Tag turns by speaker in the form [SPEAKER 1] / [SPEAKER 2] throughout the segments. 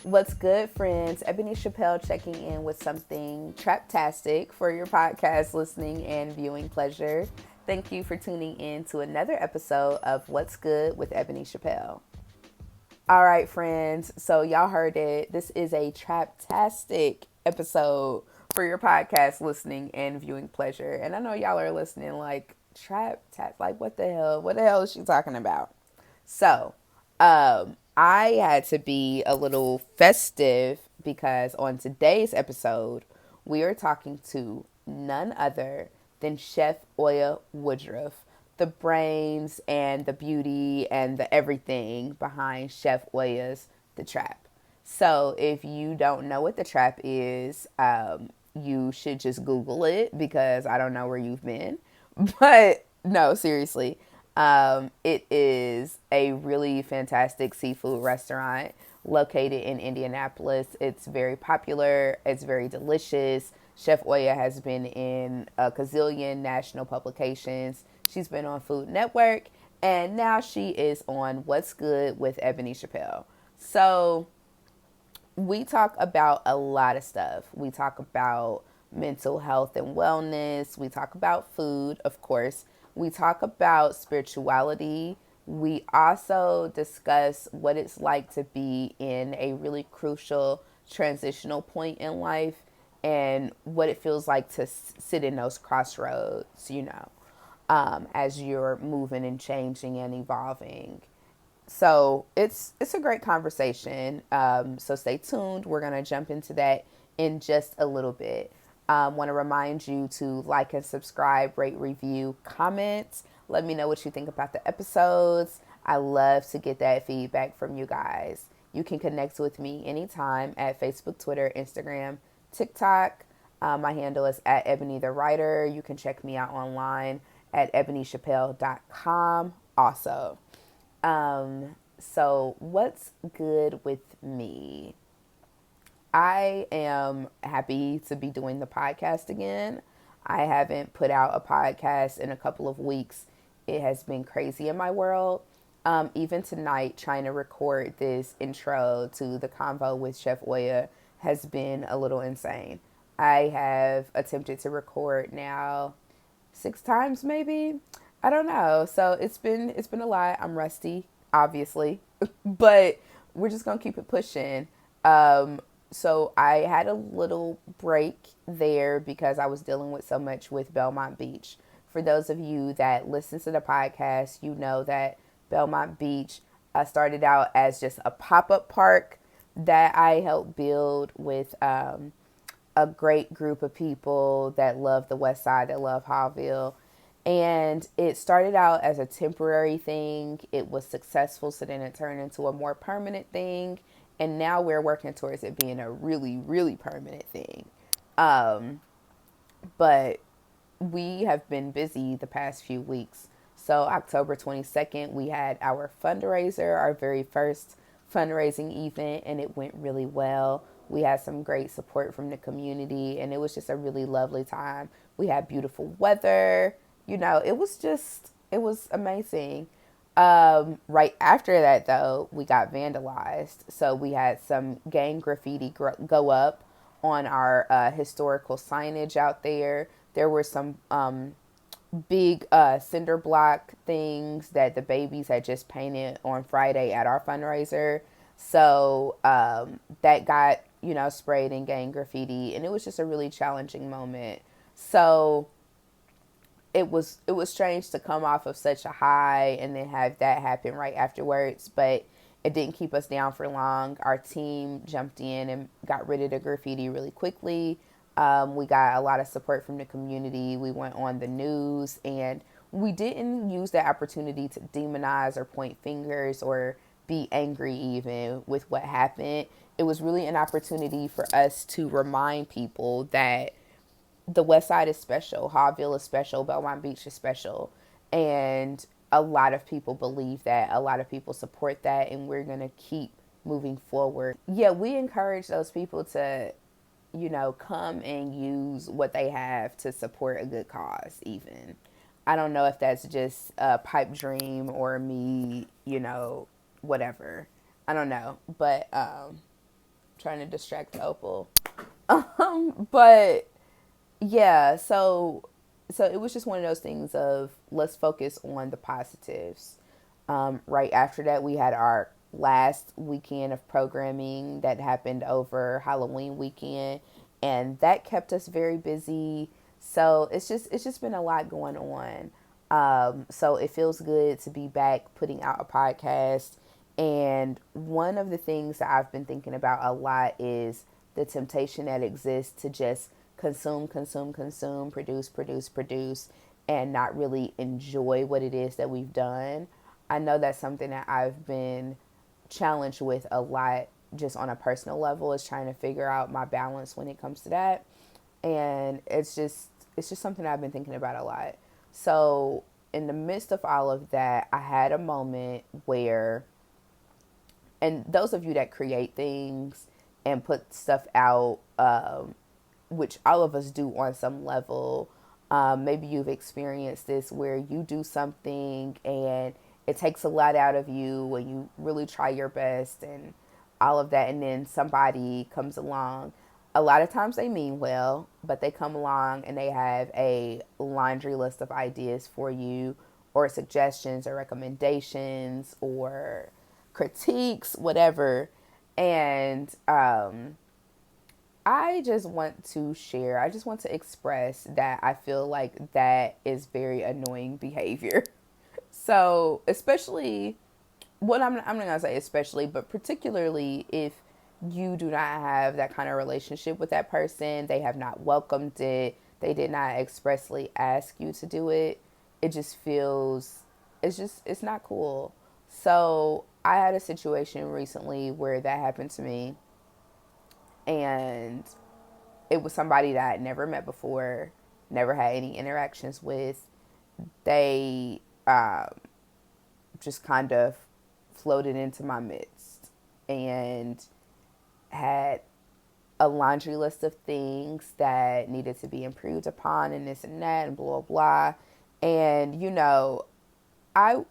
[SPEAKER 1] What's good, friends? Ebony Chappelle checking in with something traptastic for your podcast listening and viewing pleasure. Thank you for tuning in to another episode of What's Good with Ebony Chappelle. All right, friends. So, y'all heard it. This is a traptastic episode for your podcast listening and viewing pleasure. And I know y'all are listening like, like, what the hell? What the hell is she talking about? So, I had to be a little festive because on today's episode, we are talking to none other than Chef Oya Woodruff, the brains and the beauty and the everything behind Chef Oya's The Trap. So, if you don't know what The Trap is, you should just Google it because I don't know where you've been. But no, seriously. It is a really fantastic seafood restaurant located in Indianapolis. It's very popular, it's very delicious. Chef Oya has been in a gazillion national publications. She's been on Food Network, and now she is on What's Good with Ebony Chappelle. So, we talk about a lot of stuff. We talk about mental health and wellness. We talk about food, of course. We talk about spirituality. We also discuss what it's like to be in a really crucial transitional point in life and what it feels like to sit in those crossroads, as you're moving and changing and evolving. So it's a great conversation. So stay tuned. We're gonna jump into that in just a little bit. Want to remind you to like and subscribe, rate, review, comment. Let me know what you think about the episodes. I love to get that feedback from you guys. You can connect with me anytime at Facebook, Twitter, Instagram, TikTok. My handle is at Ebony the Writer. You can check me out online at ebonychappelle.com also. So what's good with me? I am happy to be doing the podcast again. I haven't put out a podcast in a couple of weeks. It has been crazy in my world. Even tonight, trying to record this intro to the convo with Chef Oya has been a little insane. I have attempted to record now 6 times, maybe. I don't know. So it's been a lot. I'm rusty, obviously, but we're just gonna keep it pushing. So I had a little break there because I was dealing with so much with Belmont Beach. For those of you that listen to the podcast, you know that Belmont Beach started out as just a pop-up park that I helped build with a great group of people that love the West Side, that love Howville. And it started out as a temporary thing. It was successful, so then it turned into a more permanent thing. And now we're working towards it being a really, really permanent thing. But we have been busy the past few weeks. So October 22nd, we had our fundraiser, our very first fundraising event, and it went really well. We had some great support from the community, and it was just a really lovely time. We had beautiful weather. It was amazing. Right after that, though, we got vandalized. So we had some gang graffiti go up on our historical signage out there. There were some big cinder block things that the babies had just painted on Friday at our fundraiser. So that got, sprayed in gang graffiti. And it was just a really challenging moment. So it was strange to come off of such a high and then have that happen right afterwards, but it didn't keep us down for long. Our team jumped in and got rid of the graffiti really quickly. We got a lot of support from the community. We went on the news, and we didn't use that opportunity to demonize or point fingers or be angry even with what happened. It was really an opportunity for us to remind people that the West Side is special, Hawville is special, Belmont Beach is special, and a lot of people believe that, a lot of people support that, and we're gonna keep moving forward. Yeah, we encourage those people to, come and use what they have to support a good cause. Even, I don't know if that's just a pipe dream or me, whatever. I don't know, but trying to distract Opal. But yeah, so it was just one of those things of let's focus on the positives. Right after that, we had our last weekend of programming that happened over Halloween weekend, and that kept us very busy. So it's just been a lot going on. So it feels good to be back putting out a podcast. And one of the things that I've been thinking about a lot is the temptation that exists to just consume, consume, consume, produce, produce, produce, and not really enjoy what it is that we've done. I know that's something that I've been challenged with a lot just on a personal level, is trying to figure out my balance when it comes to that. And it's just something I've been thinking about a lot. So in the midst of all of that, I had a moment where, and those of you that create things and put stuff out, which all of us do on some level, maybe you've experienced this where you do something and it takes a lot out of you and you really try your best and all of that, and then somebody comes along. A lot of times they mean well, but they come along and they have a laundry list of ideas for you, or suggestions or recommendations or critiques, whatever. And I just want to share, I just want to express that I feel like that is very annoying behavior. So, especially, I'm not going to say especially, but particularly if you do not have that kind of relationship with that person, they have not welcomed it, they did not expressly ask you to do it, it just feels, it's not cool. So, I had a situation recently where that happened to me, and it was somebody that I'd never met before, never had any interactions with. They just kind of floated into my midst and had a laundry list of things that needed to be improved upon and this and that and blah, blah. And, I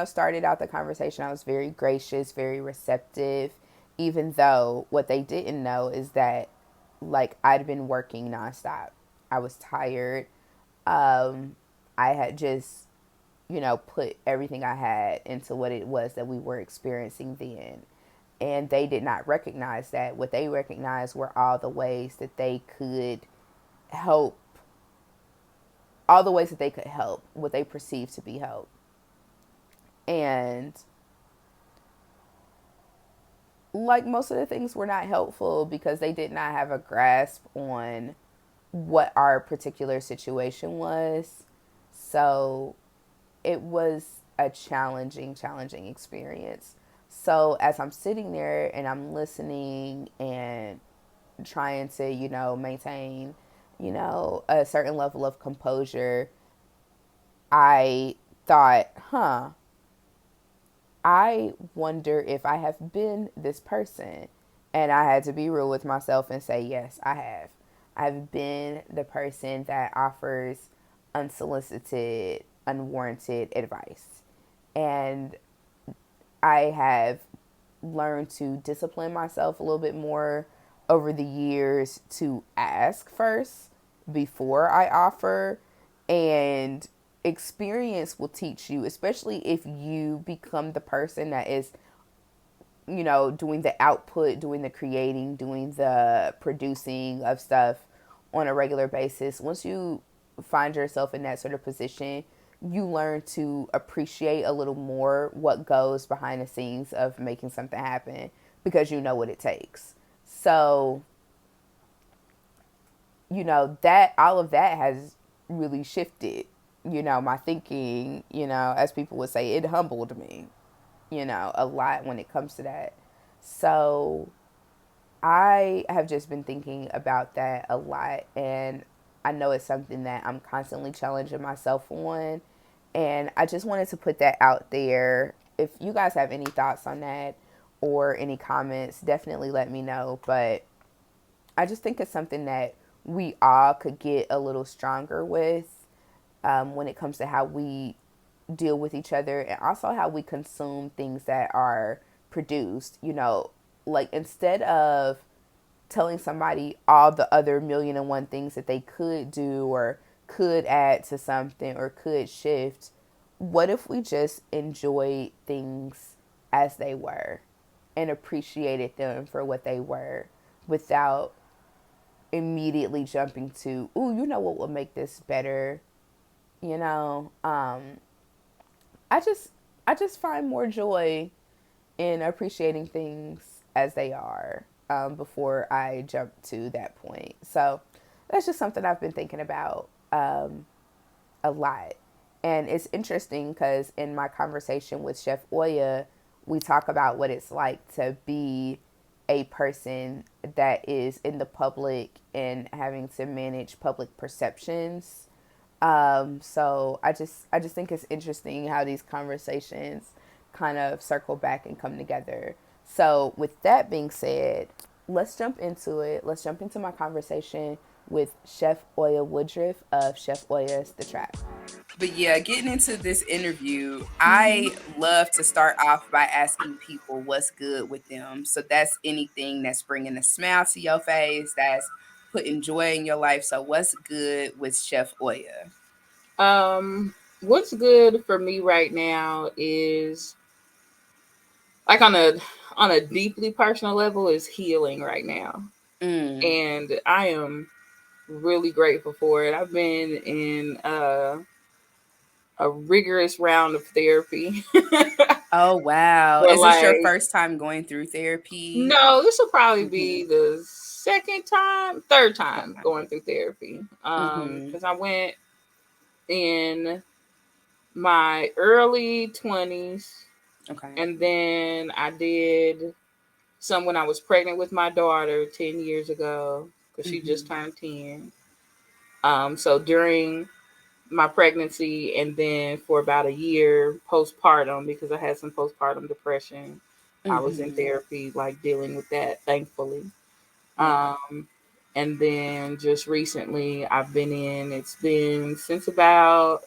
[SPEAKER 1] started out the conversation. I was very gracious, very receptive, even though what they didn't know is that, like, I'd been working nonstop. I was tired. I had just, put everything I had into what it was that we were experiencing then. And they did not recognize that. What they recognized were all the ways that they could help, what they perceived to be help. And like most of the things were not helpful because they did not have a grasp on what our particular situation was. So it was a challenging experience. So as I'm sitting there and I'm listening and trying to, maintain, a certain level of composure, I thought, I wonder if I have been this person. And I had to be real with myself and say, yes, I have. I've been the person that offers unsolicited, unwarranted advice. And I have learned to discipline myself a little bit more over the years to ask first before I offer. And experience will teach you, especially if you become the person that is, doing the output, doing the creating, doing the producing of stuff on a regular basis. Once you find yourself in that sort of position, you learn to appreciate a little more what goes behind the scenes of making something happen because you know what it takes. So, that all of that has really shifted, my thinking, as people would say, it humbled me, a lot when it comes to that. So I have just been thinking about that a lot, and I know it's something that I'm constantly challenging myself on. And I just wanted to put that out there. If you guys have any thoughts on that or any comments, definitely let me know. But I just think it's something that we all could get a little stronger with, when it comes to how we deal with each other and also how we consume things that are produced. Like instead of telling somebody all the other million and one things that they could do or could add to something or could shift. What if we just enjoyed things as they were and appreciated them for what they were without immediately jumping to, ooh, you know what will make this better? You know, I just I just find more joy in appreciating things as they are, before I jump to that point. So that's just something I've been thinking about, a lot. And it's interesting because in my conversation with Chef Oya, we talk about what it's like to be a person that is in the public and having to manage public perceptions. So I just think it's interesting how these conversations kind of circle back and come together. So with that being said, let's jump into it. Let's jump into my conversation with Chef Oya Woodruff of Chef Oya's The Trap. But yeah, getting into this interview, I love to start off by asking people what's good with them. So that's anything that's bringing a smile to your face, that's putting joy in your life. So what's good with Chef Oya?
[SPEAKER 2] Um, what's good for me right now is like on a deeply personal level is healing right now.
[SPEAKER 1] Mm.
[SPEAKER 2] And I am really grateful for it. I've been in a rigorous round of therapy.
[SPEAKER 1] Oh, wow.
[SPEAKER 2] But
[SPEAKER 1] Is this your
[SPEAKER 2] like
[SPEAKER 1] first time going through therapy?
[SPEAKER 2] no, this will probably be
[SPEAKER 1] Mm-hmm.
[SPEAKER 2] the third time
[SPEAKER 1] Okay.
[SPEAKER 2] going through therapy.
[SPEAKER 1] Mm-hmm.
[SPEAKER 2] Because I went in my early 20s,
[SPEAKER 1] Okay.
[SPEAKER 2] and then I did some when I was pregnant with my daughter 10 years ago because she just
[SPEAKER 1] Mm-hmm.
[SPEAKER 2] turned 10. So during my pregnancy and then for about a year postpartum, because I had some postpartum depression, I was in
[SPEAKER 1] Mm-hmm.
[SPEAKER 2] therapy, like dealing with that, thankfully.
[SPEAKER 1] Yeah.
[SPEAKER 2] Um, and then just recently I've been in, it's been about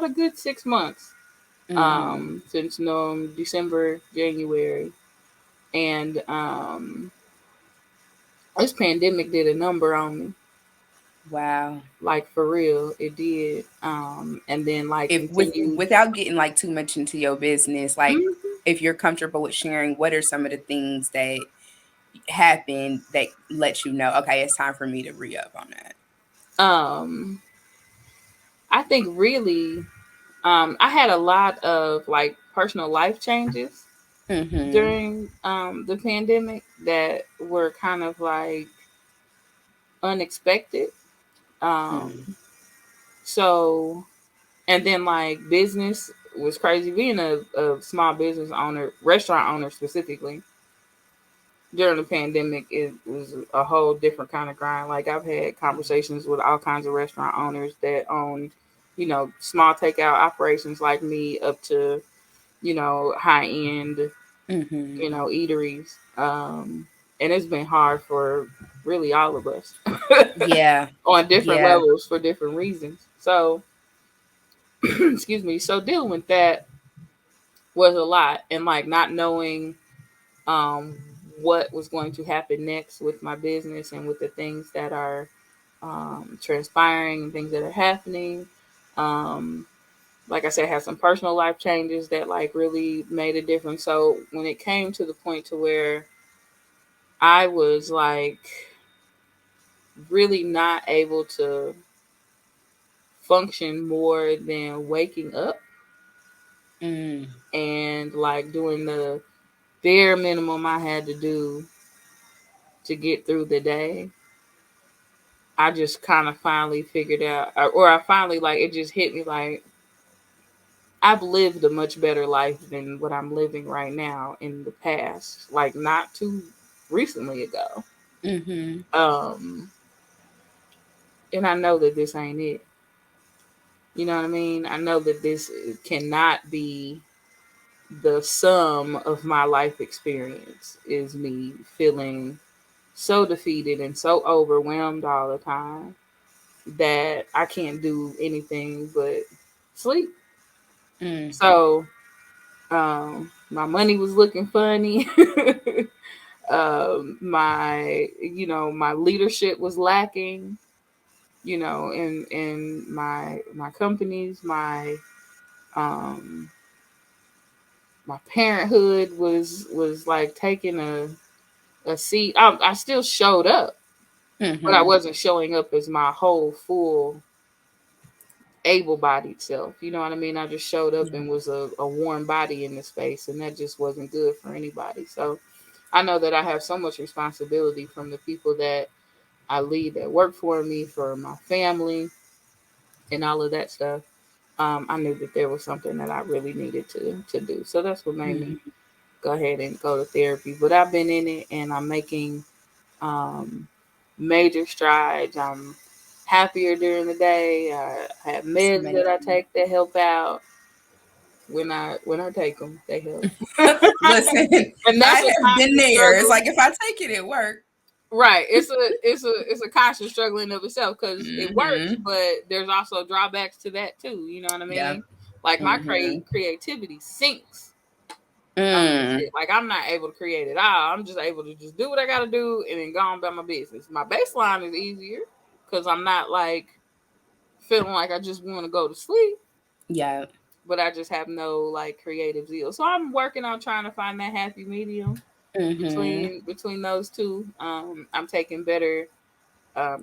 [SPEAKER 2] a good 6 months,
[SPEAKER 1] Mm-hmm.
[SPEAKER 2] since no December, January. And this pandemic did a number on me.
[SPEAKER 1] Wow.
[SPEAKER 2] Like for real, it did. And then like
[SPEAKER 1] If with
[SPEAKER 2] continued.
[SPEAKER 1] without getting like too much into your business, like
[SPEAKER 2] Mhm.
[SPEAKER 1] if you're comfortable with sharing, what are some of the things that happened that let you know, okay, it's time for me to re up on that?
[SPEAKER 2] Um, I think really, I had a lot of like personal life changes
[SPEAKER 1] Mm-hmm.
[SPEAKER 2] during the pandemic that were kind of like unexpected.
[SPEAKER 1] Mm.
[SPEAKER 2] Um, so and then like business was crazy. Being a small business owner, restaurant owner specifically, during the pandemic, it was a whole different kind of grind. Like I've had conversations with all kinds of restaurant owners that own, small takeout operations like me up to, high end,
[SPEAKER 1] Mm-hmm.
[SPEAKER 2] eateries. And it's been hard for really all of us
[SPEAKER 1] Yeah.
[SPEAKER 2] on different
[SPEAKER 1] Yeah.
[SPEAKER 2] levels for different reasons. So, excuse me. So dealing with that was a lot, and like not knowing um, what was going to happen next with my business and with the things that are transpiring and things that are happening. Um, like I said, I had some personal life changes that like really made a difference. So when it came to the point to where I was like really not able to function more than waking up
[SPEAKER 1] Mm.
[SPEAKER 2] and like doing the bare minimum I had to do to get through the day, I just kind of finally figured out, or I finally like it just hit me like I've lived a much better life than what I'm living right now in the past, like not too recently ago.
[SPEAKER 1] Mm-hmm.
[SPEAKER 2] Um, and I know that this ain't it. You know what I mean? I know that this cannot be the sum of my life experience. Is me feeling so defeated and so overwhelmed all the time that I can't do anything but sleep.
[SPEAKER 1] Mm.
[SPEAKER 2] So my money was looking funny. My, my leadership was lacking, in my companies. Um my parenthood was like taking a seat. I still showed up, but I
[SPEAKER 1] Mm-hmm.
[SPEAKER 2] wasn't showing up as my whole full able-bodied self. You know what I mean? I just showed up
[SPEAKER 1] Yeah.
[SPEAKER 2] and was a warm body in the space, and that just wasn't good for anybody. So I know that I have so much responsibility from the people that I lead, that work for me, for my family, and all of that stuff. I knew that there was something that I really needed to do. So that's what made me
[SPEAKER 1] Mm-hmm.
[SPEAKER 2] go ahead and go to therapy. But I've been in it, and I'm making um, major strides. I'm happier during the day. I have
[SPEAKER 1] It's
[SPEAKER 2] meds that I
[SPEAKER 1] amazing.
[SPEAKER 2] take that help out. When I take them, they help.
[SPEAKER 1] Listen,
[SPEAKER 2] And
[SPEAKER 1] I
[SPEAKER 2] that's a
[SPEAKER 1] have been
[SPEAKER 2] constant
[SPEAKER 1] there. It's
[SPEAKER 2] struggle.
[SPEAKER 1] like if I take it, it work.
[SPEAKER 2] Right. It's a constant struggle in of itself because it works,
[SPEAKER 1] Mm-hmm.
[SPEAKER 2] but there's also drawbacks to that too. You know what I
[SPEAKER 1] Yep.
[SPEAKER 2] mean? Like my
[SPEAKER 1] Mm-hmm.
[SPEAKER 2] creativity sinks under this
[SPEAKER 1] Mm.
[SPEAKER 2] shit. Like I'm not able to create at all. I'm just able to just do what I gotta do and then go on about my business. My baseline is easier because I'm not like feeling like I just want to go to sleep,
[SPEAKER 1] Yeah.
[SPEAKER 2] but I just have no like creative zeal. So I'm working on trying to find that happy medium
[SPEAKER 1] Mm-hmm.
[SPEAKER 2] between those two. I'm taking better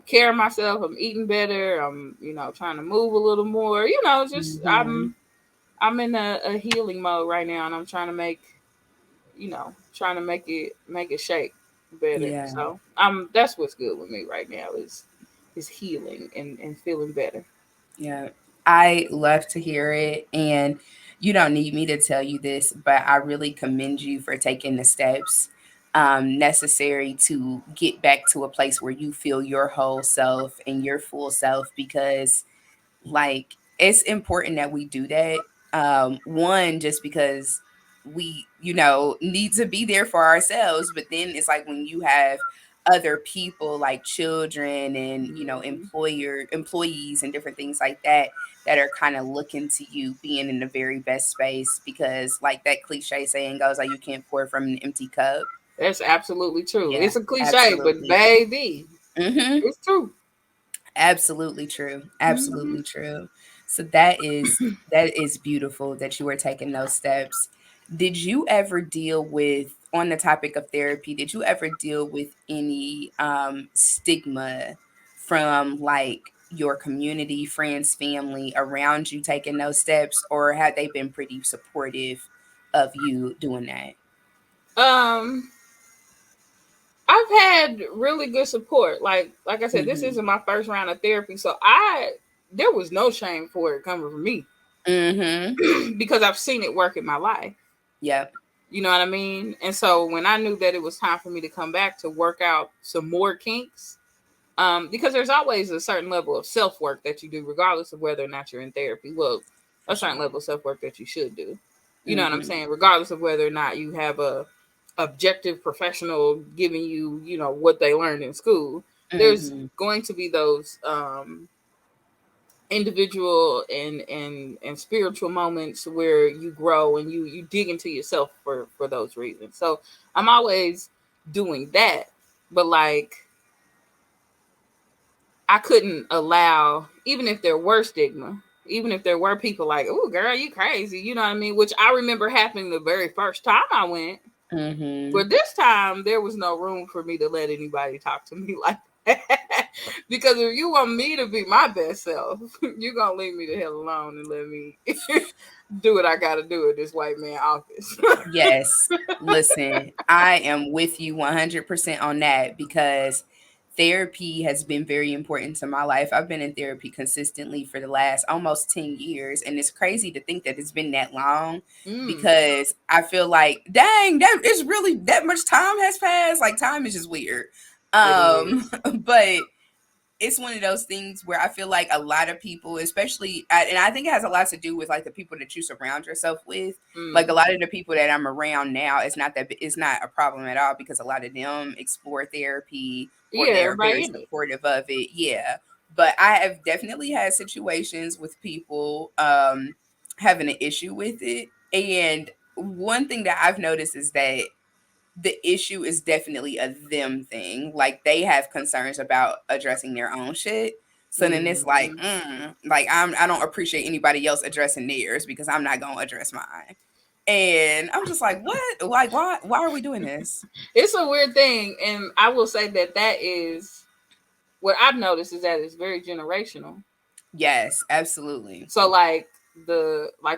[SPEAKER 2] care of myself. I'm eating better. I'm trying to move a little more. Just
[SPEAKER 1] Mm-hmm.
[SPEAKER 2] I'm in a healing mode right now, and I'm trying to make it shake better.
[SPEAKER 1] Yeah.
[SPEAKER 2] So that's what's good with me right now is healing and feeling better.
[SPEAKER 1] Yeah. I love to hear it. And you don't need me to tell you this, but I really commend you for taking the steps necessary to get back to a place where you feel your whole self and your full self because like it's important that we do that. One, just because we, need to be there for ourselves, but then it's like when you have other people like children and
[SPEAKER 2] Hmm.
[SPEAKER 1] employees and different things like that are kind of looking to you being in the very best space because like that cliche saying goes like you can't pour from an empty cup.
[SPEAKER 2] That's absolutely true.
[SPEAKER 1] Yeah,
[SPEAKER 2] It's a cliche, but
[SPEAKER 1] absolutely.
[SPEAKER 2] baby,
[SPEAKER 1] Hmm.
[SPEAKER 2] it's true.
[SPEAKER 1] Absolutely true.
[SPEAKER 2] Hmm.
[SPEAKER 1] Absolutely true. So that is beautiful that you were taking those steps. Did you ever deal with on the topic of therapy, did you ever deal with any stigma from like your community, friends, family around you taking those steps or had they been pretty supportive of you doing that?
[SPEAKER 2] Um, I've had really good support. Like I said, this
[SPEAKER 1] Mhm.
[SPEAKER 2] isn't my first round of therapy, so there was no shame for it coming from me
[SPEAKER 1] Mhm.
[SPEAKER 2] because I've seen it work in my life.
[SPEAKER 1] Yep.
[SPEAKER 2] You know what I mean? And so when I knew that it was time for me to come back to work out some more kinks, because there's always a certain level of self work that you do, regardless of whether or not you're in therapy. Well,
[SPEAKER 1] For
[SPEAKER 2] a certain
[SPEAKER 1] sure.
[SPEAKER 2] level of self work that you should do. You know what I'm
[SPEAKER 1] Mhm.
[SPEAKER 2] saying? Regardless of whether or not you have a objective professional giving you, what they learned in school. There's
[SPEAKER 1] Mhm.
[SPEAKER 2] going to be those individual and spiritual moments where you grow and you dig into yourself for those reasons. So I'm always doing that, but like I couldn't allow, even if there were stigma, even if there were people like, "Oh, girl, you crazy," you know what I mean? Which I remember happening the very first time I went.
[SPEAKER 1] Mhm.
[SPEAKER 2] But this time, there was no room for me to let anybody talk to me like that. Because if you want me to be my best self, you're going to leave me the hell alone and let me do what I got to do at this white man office.
[SPEAKER 1] Yes. Listen, I am with you 100% on that because therapy has been very important to my life. I've been in therapy consistently for the last almost 10 years. And it's crazy to think that it's been that long
[SPEAKER 2] Mm,
[SPEAKER 1] because I feel like, dang, that is really that much time has passed. Like, time is just weird.
[SPEAKER 2] it is.
[SPEAKER 1] But it's one of those things where I feel like a lot of people, especially, and I think it has a lot to do with like the people that you surround yourself with. Like a
[SPEAKER 2] Mm.
[SPEAKER 1] lot of the people that I'm around now, it's not a problem at all because a lot of them explore therapy or
[SPEAKER 2] Yeah,
[SPEAKER 1] they are
[SPEAKER 2] everybody
[SPEAKER 1] very
[SPEAKER 2] in it.
[SPEAKER 1] supportive of it. Yeah, but I have definitely had situations with people having an issue with it, and one thing that I've noticed is that the issue is definitely a them thing. Like they have concerns about addressing their own shit. So then it's like,
[SPEAKER 2] Mhm.
[SPEAKER 1] like I don't appreciate anybody else addressing theirs because I'm not gonna address mine. And I'm just like, what? Like, why are we doing this?
[SPEAKER 2] It's a weird thing, and I will say that that is what I've noticed is that it's very generational.
[SPEAKER 1] Yes, absolutely.
[SPEAKER 2] So like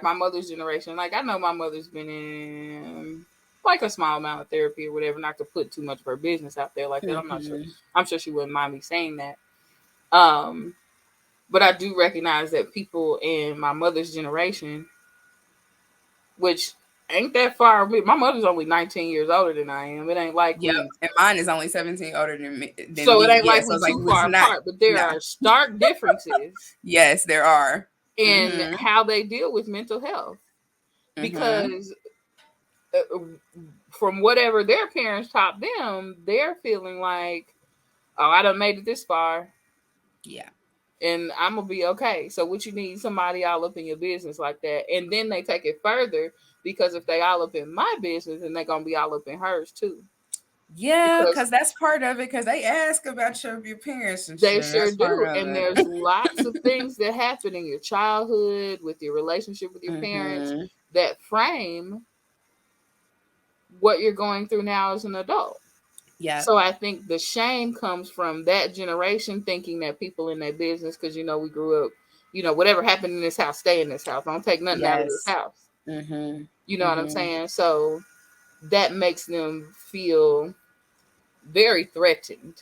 [SPEAKER 2] my mother's generation, like I know my mother's been in like a small amount of therapy or whatever, not to put too much of her business out there like that. I'm not sure.
[SPEAKER 1] Hmm.
[SPEAKER 2] I'm sure she wouldn't mind me saying that. Um, but I do recognize that people in my mother's generation, which ain't that far. My mother's only 19 years older than I am. It ain't like
[SPEAKER 1] Yep.
[SPEAKER 2] we
[SPEAKER 1] And mine is only 17 older than me.
[SPEAKER 2] so it ain't
[SPEAKER 1] Yeah.
[SPEAKER 2] like
[SPEAKER 1] So
[SPEAKER 2] we
[SPEAKER 1] it's like
[SPEAKER 2] too
[SPEAKER 1] it's
[SPEAKER 2] far
[SPEAKER 1] not.
[SPEAKER 2] apart, but there
[SPEAKER 1] No.
[SPEAKER 2] are stark differences
[SPEAKER 1] Yes, there are.
[SPEAKER 2] in
[SPEAKER 1] Mm-hmm.
[SPEAKER 2] how they deal with mental health
[SPEAKER 1] Mm-hmm.
[SPEAKER 2] because uh, from whatever their parents taught them, they're feeling like, oh, I done made it this far
[SPEAKER 1] Yeah.
[SPEAKER 2] and I'm gonna be okay. So what you need somebody all up in your business like that, and then they take it further because if they all up in my business, then they're gonna be all up in hers too.
[SPEAKER 1] Yeah,
[SPEAKER 2] Because
[SPEAKER 1] because that's part of it. Because they ask about your parents and
[SPEAKER 2] they
[SPEAKER 1] shit.
[SPEAKER 2] sure
[SPEAKER 1] That's part
[SPEAKER 2] do.
[SPEAKER 1] of
[SPEAKER 2] And there's
[SPEAKER 1] it.
[SPEAKER 2] lots of things that happen in your childhood with your relationship with your parents
[SPEAKER 1] Mm-hmm.
[SPEAKER 2] that frame what you're going through now as an adult.
[SPEAKER 1] Yeah.
[SPEAKER 2] So I think the shame comes from that generation thinking that people in their business, because we grew up, whatever happened in this house, stay in this house. Don't take nothing out of this
[SPEAKER 1] Yes.
[SPEAKER 2] house.
[SPEAKER 1] Mm-hmm.
[SPEAKER 2] You know what I'm
[SPEAKER 1] Mm-hmm.
[SPEAKER 2] saying? So that makes them feel very threatened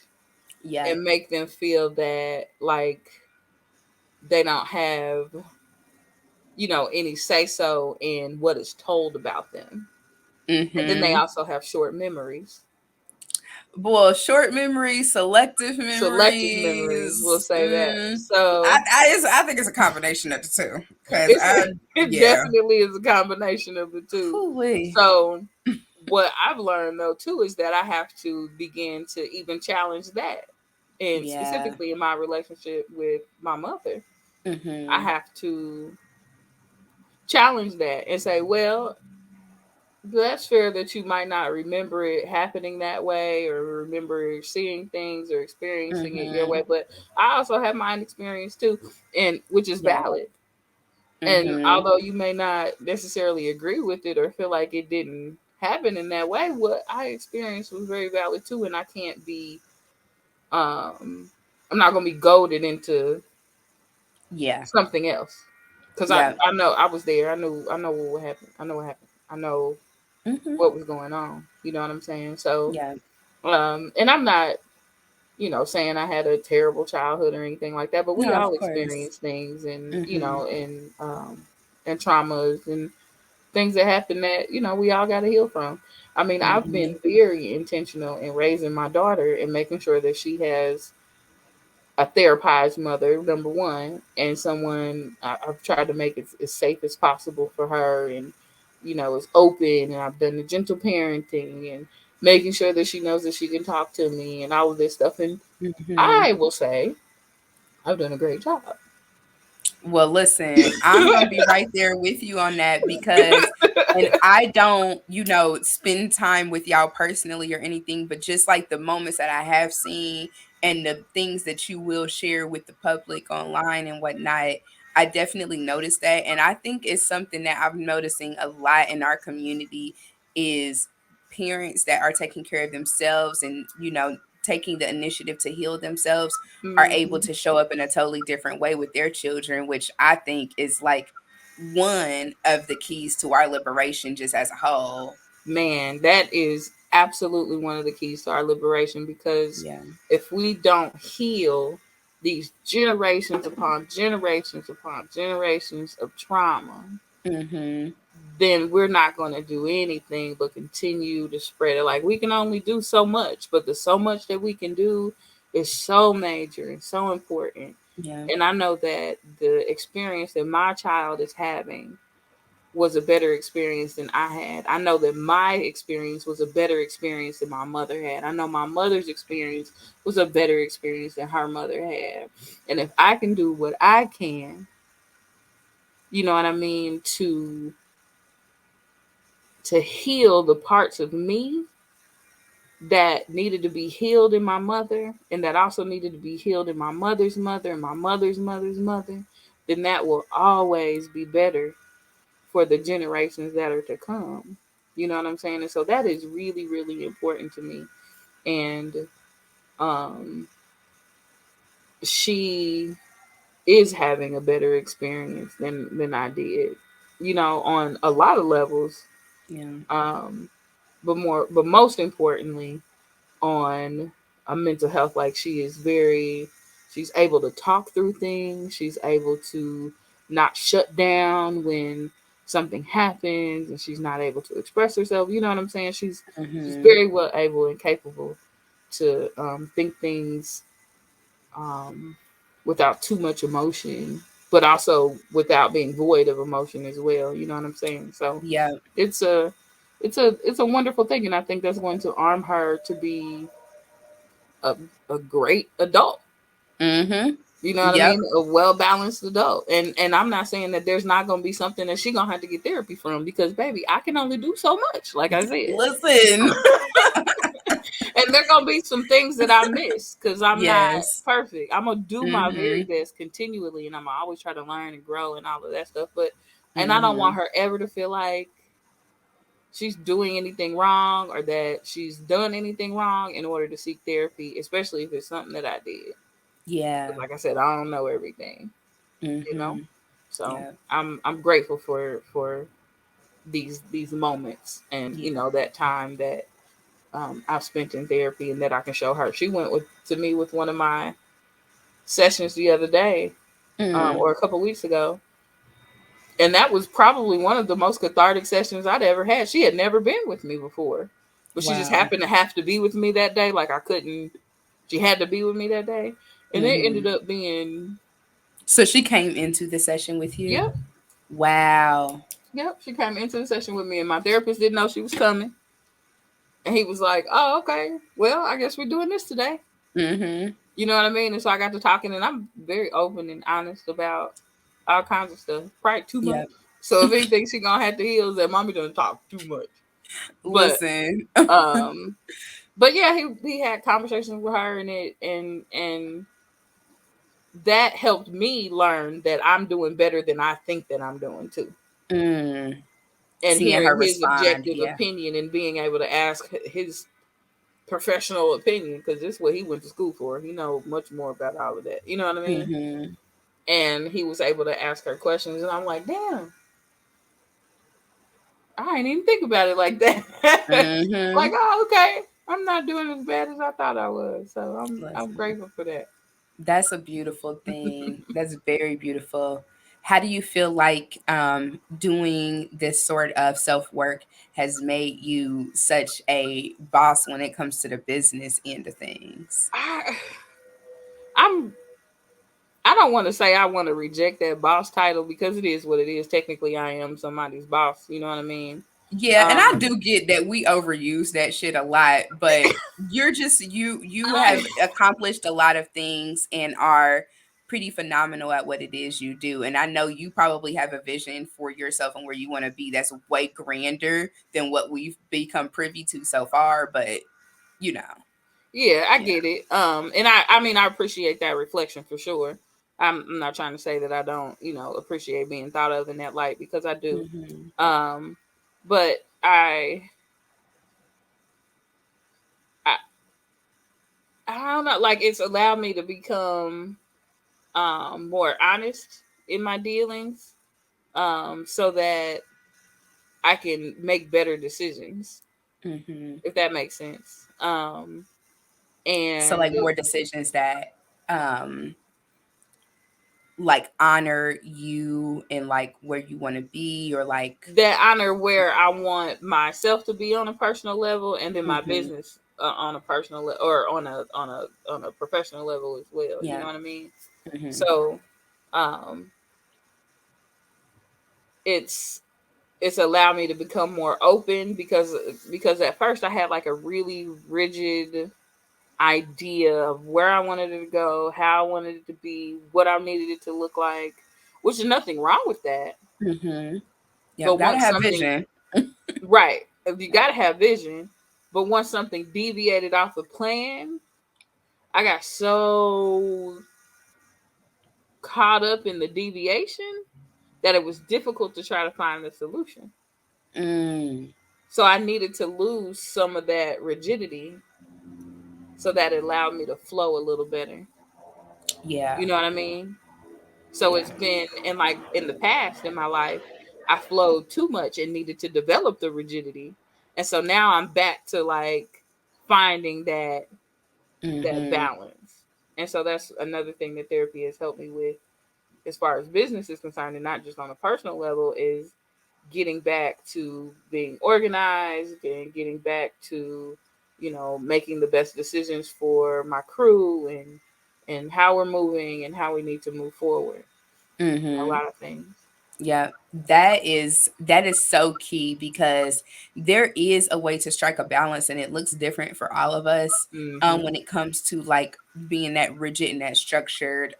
[SPEAKER 1] Yeah.
[SPEAKER 2] and make them feel that like they don't have, any say so in what is told about them. And then they
[SPEAKER 1] Mm-hmm.
[SPEAKER 2] also have short memories.
[SPEAKER 1] Well, short memories, selective
[SPEAKER 2] Selective memories, we'll
[SPEAKER 1] memories.
[SPEAKER 2] say that.
[SPEAKER 1] Mm.
[SPEAKER 2] So
[SPEAKER 1] I think it's a combination of the two. Cause
[SPEAKER 2] it's it
[SPEAKER 1] yeah.
[SPEAKER 2] definitely is a combination of the two.
[SPEAKER 1] Hoo-wee.
[SPEAKER 2] So what I've learned though too is that I have to begin to even challenge that. And
[SPEAKER 1] Yeah.
[SPEAKER 2] specifically in my relationship with my mother, I
[SPEAKER 1] Mm-hmm.
[SPEAKER 2] have to challenge that and say, well, that's fair that you might not remember it happening that way or remember seeing things or experiencing it your
[SPEAKER 1] Mm-hmm.
[SPEAKER 2] way, but I also have my own experience too, and which is
[SPEAKER 1] Yeah.
[SPEAKER 2] valid. And
[SPEAKER 1] Mm-hmm.
[SPEAKER 2] although you may not necessarily agree with it or feel like it didn't happen in that way, what I experienced was very valid too. And I can't be, I'm not going to be goaded into
[SPEAKER 1] Yeah.
[SPEAKER 2] something else. Because
[SPEAKER 1] Yeah.
[SPEAKER 2] I know I was there. I know what happened. I know what happened. I know
[SPEAKER 1] Mm-hmm.
[SPEAKER 2] what was going on. You know what I'm saying? So,
[SPEAKER 1] Yeah.
[SPEAKER 2] and I'm not, saying I had a terrible childhood or anything like that, but we
[SPEAKER 1] No, of
[SPEAKER 2] all
[SPEAKER 1] course.
[SPEAKER 2] experience things and,
[SPEAKER 1] Mm-hmm.
[SPEAKER 2] and traumas and things that happen that we all got to heal from. I mean, I've
[SPEAKER 1] Mm-hmm.
[SPEAKER 2] been very intentional in raising my daughter and making sure that she has a therapized mother, number one, and someone I've tried to make it as safe as possible for her, and is open, and I've done the gentle parenting and making sure that she knows that she can talk to me and all of this stuff. And
[SPEAKER 1] Mm-hmm.
[SPEAKER 2] I will say I've done a great job.
[SPEAKER 1] Well, listen, I'm going to be right there with you on that because, and I don't, spend time with y'all personally or anything, but just like the moments that I have seen and the things that you will share with the public online and whatnot, I definitely noticed that. And I think it's something that I'm noticing a lot in our community is parents that are taking care of themselves and, taking the initiative to heal themselves are able
[SPEAKER 2] Mhm.
[SPEAKER 1] to show up in a totally different way with their children, which I think is like one of the keys to our liberation just as a whole.
[SPEAKER 2] Man, that is absolutely one of the keys to our liberation because
[SPEAKER 1] Yeah.
[SPEAKER 2] if we don't heal these generations upon generations upon generations of trauma,
[SPEAKER 1] Mhm.
[SPEAKER 2] then we're not going to do anything but continue to spread it. Like we can only do so much, but the so much that we can do is so major and so important.
[SPEAKER 1] Yeah.
[SPEAKER 2] And I know that the experience that my child is having was a better experience than I had. I know that my experience was a better experience than my mother had. I know my mother's experience was a better experience than her mother had. And if I can do what I can, you know what I mean, to heal the parts of me that needed to be healed in my mother, and that also needed to be healed in my mother's mother and my mother's mother's mother, then that will always be better for the generations that are to come. You know what I'm saying? And so that is really, really important to me. And um, she is having a better experience than I did, on a lot of levels.
[SPEAKER 1] Yeah.
[SPEAKER 2] Um, but most importantly, on a mental health. Like she's able to talk through things. She's able to not shut down when something happens, and she's not able to express herself. You know what I'm saying? She's
[SPEAKER 1] Mm-hmm.
[SPEAKER 2] very well able and capable to think things um, without too much emotion, but also without being void of emotion as well. You know what I'm saying? So
[SPEAKER 1] Yeah.
[SPEAKER 2] it's a wonderful thing, and I think that's going to arm her to be a, a great adult.
[SPEAKER 1] Mm-hmm.
[SPEAKER 2] You know what I
[SPEAKER 1] Yep.
[SPEAKER 2] mean? A well balanced adult. And I'm not saying that there's not gonna be something that she gonna have to get therapy from, because baby, I can only do so much, like I said.
[SPEAKER 1] Listen.
[SPEAKER 2] And there gonna be some things that I miss because I'm not
[SPEAKER 1] Yes.
[SPEAKER 2] perfect. I'm gonna do my very
[SPEAKER 1] Mm-hmm.
[SPEAKER 2] best continually, and I'm gonna always try to learn and grow and all of that stuff. And I don't want
[SPEAKER 1] Mm-hmm.
[SPEAKER 2] her ever to feel like she's doing anything wrong or that she's done anything wrong in order to seek therapy, especially if it's something that I did.
[SPEAKER 1] Yeah.
[SPEAKER 2] Like I said, I don't know everything, you know.
[SPEAKER 1] Mm-hmm.
[SPEAKER 2] So
[SPEAKER 1] Yeah.
[SPEAKER 2] I'm grateful for these moments, and
[SPEAKER 1] Yeah.
[SPEAKER 2] that time that I've spent in therapy, and that I can show her. She went to me with one of my sessions the other day,
[SPEAKER 1] Mm.
[SPEAKER 2] or a couple weeks ago, and that was probably one of the most cathartic sessions I'd ever had. She had never been with me before, but she just
[SPEAKER 1] Wow.
[SPEAKER 2] happened to have to be with me that day. Like I couldn't. She had to be with me that day, and it
[SPEAKER 1] Mm-hmm.
[SPEAKER 2] ended up being.
[SPEAKER 1] So she came into the session with you?
[SPEAKER 2] Yep.
[SPEAKER 1] Wow.
[SPEAKER 2] Yep, she came into the session with me, and my therapist didn't know she was coming. And he was like, "Oh, okay. Well, I guess we're doing this today."
[SPEAKER 1] Mm-hmm.
[SPEAKER 2] You know what I mean? And so I got to talking, and I'm very open and honest about all kinds of stuff. Probably too much.
[SPEAKER 1] Yep.
[SPEAKER 2] So if anything, she gonna have to heal is that mommy doesn't talk too much. But
[SPEAKER 1] Listen.
[SPEAKER 2] um, but yeah, he had conversations with her, and and that helped me learn that I'm doing better than I think that I'm doing too.
[SPEAKER 1] Mm.
[SPEAKER 2] And
[SPEAKER 1] Seeing her
[SPEAKER 2] hearing his
[SPEAKER 1] respond.
[SPEAKER 2] objective
[SPEAKER 1] Yeah.
[SPEAKER 2] opinion and being able to ask his professional opinion, because this is what he went to school for. He know much more about all of that. You know what I mean?
[SPEAKER 1] Mm-hmm.
[SPEAKER 2] And he was able to ask her questions, and I'm like, damn, I didn't even think about it like that. Like,
[SPEAKER 1] Mm-hmm.
[SPEAKER 2] oh, okay, I'm not doing as bad as I thought I was, so I'm
[SPEAKER 1] Listen.
[SPEAKER 2] grateful for that.
[SPEAKER 1] That's a beautiful thing. That's very beautiful. How do you feel like doing this sort of self work has made you such a boss when it comes to the business end of things?
[SPEAKER 2] I I'm I don't want to say I want to reject that boss title, because it is what it is. Technically, I am somebody's boss. You know what I mean?
[SPEAKER 1] Yeah, and I
[SPEAKER 2] Um,
[SPEAKER 1] do get that we overuse that shit a lot, but you
[SPEAKER 2] I
[SPEAKER 1] have accomplished a lot of things and are pretty phenomenal at what it is you do. And I know you probably have a vision for yourself and where you want to be that's way grander than what we've become privy to so far, but you know,
[SPEAKER 2] yeah, I
[SPEAKER 1] yeah.
[SPEAKER 2] get it. And I mean, I appreciate that reflection for sure. I'm not trying to say that I don't, appreciate being thought of in that light, because I do.
[SPEAKER 1] Mhm.
[SPEAKER 2] Um, but I, I don't know. Like, it's allowed me to become more honest in my dealings, so that I can make better decisions,
[SPEAKER 1] Mhm.
[SPEAKER 2] if that makes sense.
[SPEAKER 1] So
[SPEAKER 2] And
[SPEAKER 1] like more decisions that um like honor you and like where you want to be or like
[SPEAKER 2] that honor where I want myself to be on a personal level, and then my
[SPEAKER 1] mhm.
[SPEAKER 2] business on a personal or on a professional level as well. You
[SPEAKER 1] Yeah.
[SPEAKER 2] know what I mean?
[SPEAKER 1] Mhm.
[SPEAKER 2] So, um, it's it's allowed me to become more open, because at first I had like a really rigid idea of where I wanted it to go, how I wanted it to be, what I needed it to look like, which is nothing wrong with that.
[SPEAKER 1] Mhm. Yep,
[SPEAKER 2] But
[SPEAKER 1] gotta
[SPEAKER 2] once
[SPEAKER 1] have
[SPEAKER 2] something
[SPEAKER 1] vision.
[SPEAKER 2] right, you got to have vision. But once something deviated off the plan, I got so caught up in the deviation that it was difficult to try to find the solution.
[SPEAKER 1] Mm.
[SPEAKER 2] So I needed to lose some of that rigidity so that it allowed me to flow a little better.
[SPEAKER 1] Yeah.
[SPEAKER 2] You know what I mean? So
[SPEAKER 1] Yeah.
[SPEAKER 2] it's been in like in the past in my life, I flowed too much and needed to develop the rigidity. And so now I'm back to like finding that
[SPEAKER 1] Mm-hmm.
[SPEAKER 2] balance. And so that's another thing that therapy has helped me with as far as business is concerned and not just on a personal level is getting back to being organized and getting back to, making the best decisions for my crew and how we're moving and how we need to move forward. A
[SPEAKER 1] Mm-hmm.
[SPEAKER 2] lot of things.
[SPEAKER 1] Yeah, that is so key because there is a way to strike a balance and it looks different for all of us
[SPEAKER 2] Hmm.
[SPEAKER 1] when it comes to like being that rigid and that structured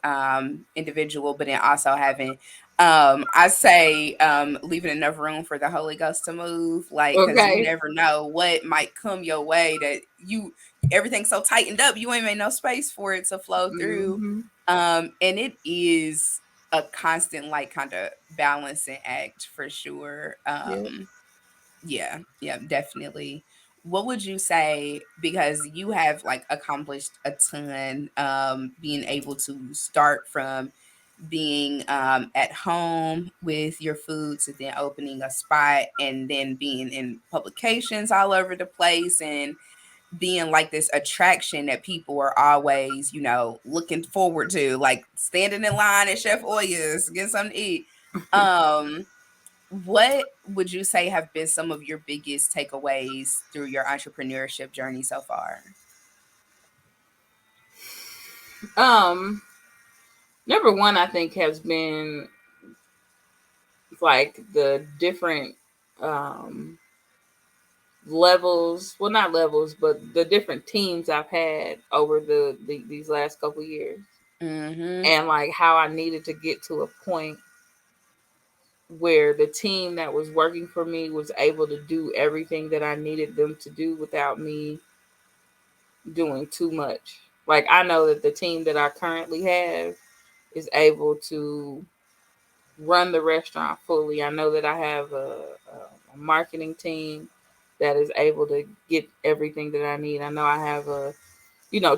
[SPEAKER 1] individual, but then also having I say leaving enough room for the Holy Ghost to move, like because you
[SPEAKER 2] Okay.
[SPEAKER 1] never know what might come your way that you everything's so tightened up you ain't made no space for it to flow through.
[SPEAKER 2] Hmm.
[SPEAKER 1] And it is a constant like kind of balancing act for sure.
[SPEAKER 2] Yeah.
[SPEAKER 1] Yeah, yeah, definitely. What would you say, because you have like accomplished a ton, being able to start from being at home with your food to then opening a spot and then being in publications all over the place and being like this attraction that people are always, looking forward to, like standing in line at Chef Oya's, getting something to eat. Um, what would you say have been some of your biggest takeaways through your entrepreneurship journey so far?
[SPEAKER 2] um Number one, I think, has been like the different um levels, well, not levels, but the different teams I've had over these last couple years,
[SPEAKER 1] Mm-hmm.
[SPEAKER 2] and like how I needed to get to a point where the team that was working for me was able to do everything that I needed them to do without me doing too much. Like I know that the team that I currently have is able to run the restaurant fully. I know that I have a marketing team that is able to get everything that I need. I know I have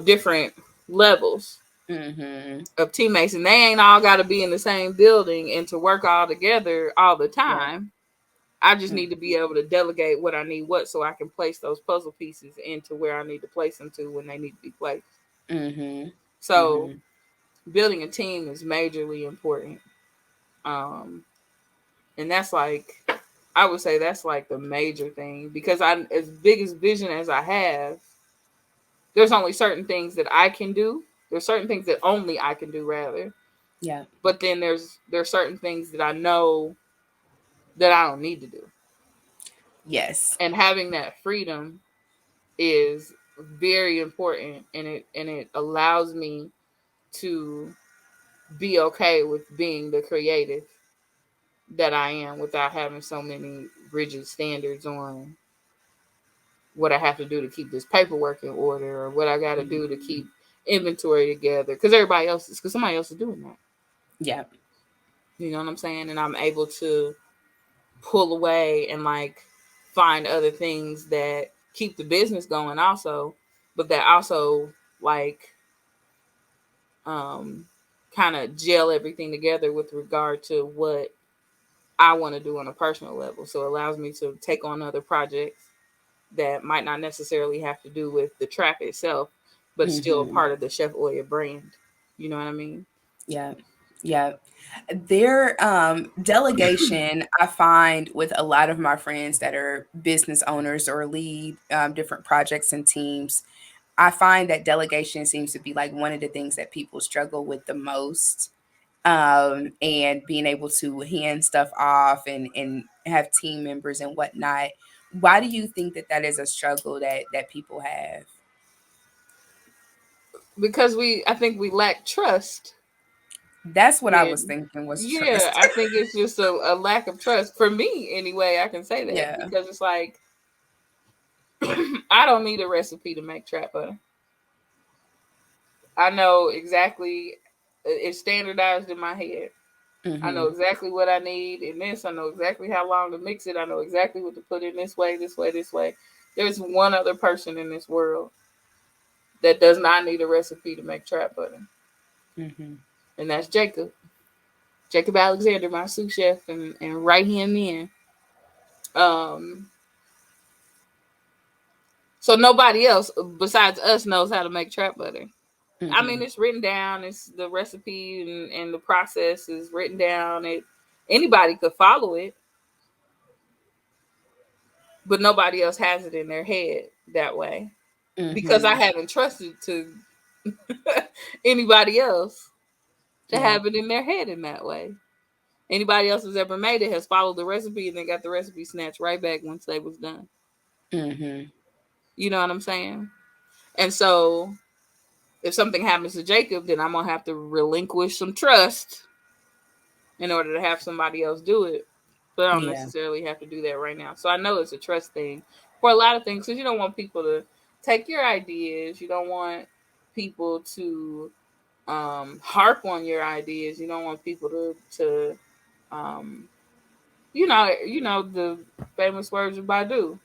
[SPEAKER 2] different levels
[SPEAKER 1] Mm-hmm.
[SPEAKER 2] of teammates, and they ain't all got to be in the same building and to work all together all the
[SPEAKER 1] Yeah.
[SPEAKER 2] time. I just need to
[SPEAKER 1] Mm-hmm.
[SPEAKER 2] be able to delegate what I need what so I can place those puzzle pieces into where I need to place them to when they need to be placed.
[SPEAKER 1] Mm-hmm.
[SPEAKER 2] So
[SPEAKER 1] Mm-hmm.
[SPEAKER 2] building a team is majorly important. Um, and that's like, I would say that's like the major thing because as big as vision as I have, there's only certain things that I can do. There's certain things that only I can do rather.
[SPEAKER 1] Yeah.
[SPEAKER 2] But then there's certain things that I know that I don't need to do.
[SPEAKER 1] Yes.
[SPEAKER 2] And having that freedom is very important, and it allows me to be okay with being the creative that I am without having so many rigid standards on what I have to do to keep this paperwork in order or what I got to do to
[SPEAKER 1] Mhm.
[SPEAKER 2] keep inventory together because somebody else is doing that.
[SPEAKER 1] Yeah.
[SPEAKER 2] You know what I'm saying? And I'm able to pull away and like find other things that keep the business going also, but that also like um kind of gel everything together with regard to what I want to do on a personal level. So it allows me to take on other projects that might not necessarily have to do with the trap itself, but still a
[SPEAKER 1] Mm-hmm.
[SPEAKER 2] part of the Chef Oya brand. You know what I mean?
[SPEAKER 1] Yeah. Yeah. Their delegation, I find with a lot of my friends that are business owners or lead different projects and teams, I find that delegation seems to be like one of the things that people struggle with the most. And being able to hand stuff off and have team members and whatnot. Why do you think that that is a struggle that people have?
[SPEAKER 2] Because I think we lack trust.
[SPEAKER 1] That's what I was
[SPEAKER 2] And
[SPEAKER 1] thinking was
[SPEAKER 2] yeah,
[SPEAKER 1] trust.
[SPEAKER 2] I think it's just a lack of trust for me anyway. I can say that
[SPEAKER 1] Yeah.
[SPEAKER 2] because it's like I don't need a recipe to make trap butter. I know exactly, it's standardized in my head. I know exactly what I need in this. I know exactly how long to mix it. I know exactly what to put in this way, this way, this way. There's one other person in this world that does not need a recipe to make trap butter, and that's Jacob. Jacob Alexander, my sous chef, and right him in. Um, so nobody else besides us knows how to make trap butter. I mean, it's written down. It's the recipe and the process is written down. Anybody could follow it, but nobody else has it in their head that way because I haven't trusted to anybody else to have it in their head in that way. Anybody else who's ever made it has followed the recipe and then got the recipe snatched right back once they was done. You know what I'm saying? And so if something happens to Jacob, then I'm gonna have to relinquish some trust in order to have somebody else do it. But I don't necessarily have to do that right now. So I know it's a trust thing for a lot of things because you don't want people to take your ideas. You don't want people to harp on your ideas. You don't want people to you know the famous words of Badu.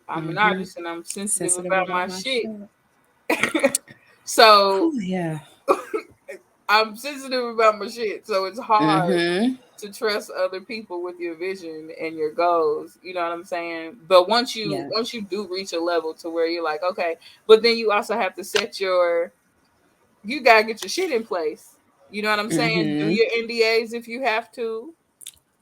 [SPEAKER 2] I'm an artist and I'm sensitive about my shit. So I'm sensitive about my shit. So it's hard to trust other people with your vision and your goals. You know what I'm saying? But once you do reach a level to where you're like, okay, but then you also have to you gotta get your shit in place. You know what I'm saying? Do your NDAs if you have to.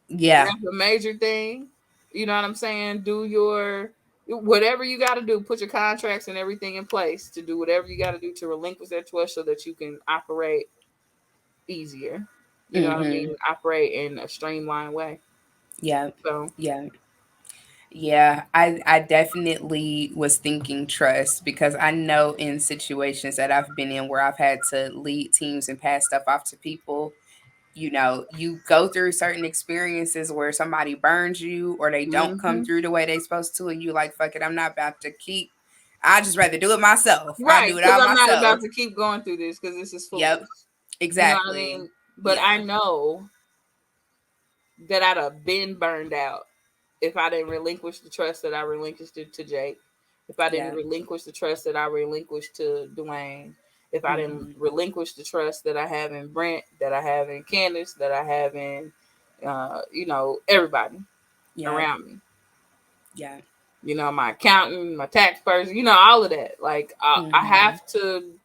[SPEAKER 1] Yeah.
[SPEAKER 2] That's a major thing. You know what I'm saying? Do your whatever you got to do. Put your contracts and everything in place to do whatever you got to do to relinquish that trust so that you can operate easier. You know what I mean? Operate in a streamlined way.
[SPEAKER 1] Yeah.
[SPEAKER 2] So
[SPEAKER 1] Yeah, I definitely was thinking trust because I know in situations that I've been in where I've had to lead teams and pass stuff off to people, you go through certain experiences where somebody burns you or they don't come through the way they're supposed to, and you like, fuck it, I'm not about to I just rather do it myself. I
[SPEAKER 2] right,
[SPEAKER 1] do it
[SPEAKER 2] because
[SPEAKER 1] all
[SPEAKER 2] I'm not
[SPEAKER 1] myself.
[SPEAKER 2] about to keep going through this because this is
[SPEAKER 1] Yep,
[SPEAKER 2] foolish. You know what I
[SPEAKER 1] exactly.
[SPEAKER 2] mean? But I
[SPEAKER 1] Yeah.
[SPEAKER 2] know that I'd have been burned out if I didn't relinquish the trust that I relinquished it to Jake, if I didn't
[SPEAKER 1] Yeah.
[SPEAKER 2] relinquish the trust that I relinquished to Dwayne, if I didn't relinquish the trust that I have in Brent, that I have in Candace, that I have in, everybody
[SPEAKER 1] Yeah.
[SPEAKER 2] around me.
[SPEAKER 1] Yeah.
[SPEAKER 2] My accountant, my tax person, all of that. Like I have to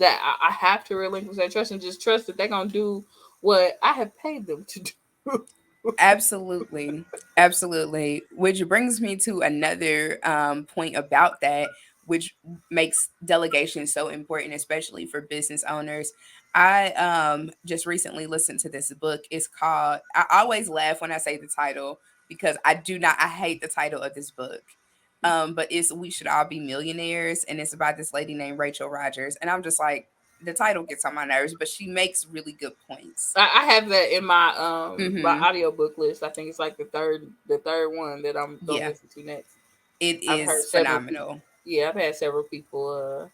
[SPEAKER 2] I have to relinquish that trust and just trust that they're gonna do what I have paid them to do.
[SPEAKER 1] Absolutely. Absolutely. Which brings me to another point about that, which makes delegation so important, especially for business owners. I just recently listened to this book. It's called, I always laugh when I say the title because I hate the title of this book. But it's We Should All Be Millionaires, and it's about this lady named Rachel Rogers. And I'm just like, the title gets on my nerves, but she makes really good points.
[SPEAKER 2] I have that in my audiobook list. I think it's like the third one that I'm gonna
[SPEAKER 1] Yeah.
[SPEAKER 2] listen to next.
[SPEAKER 1] It
[SPEAKER 2] I've heard
[SPEAKER 1] is
[SPEAKER 2] several people.
[SPEAKER 1] phenomenal.
[SPEAKER 2] Yeah, I've had several people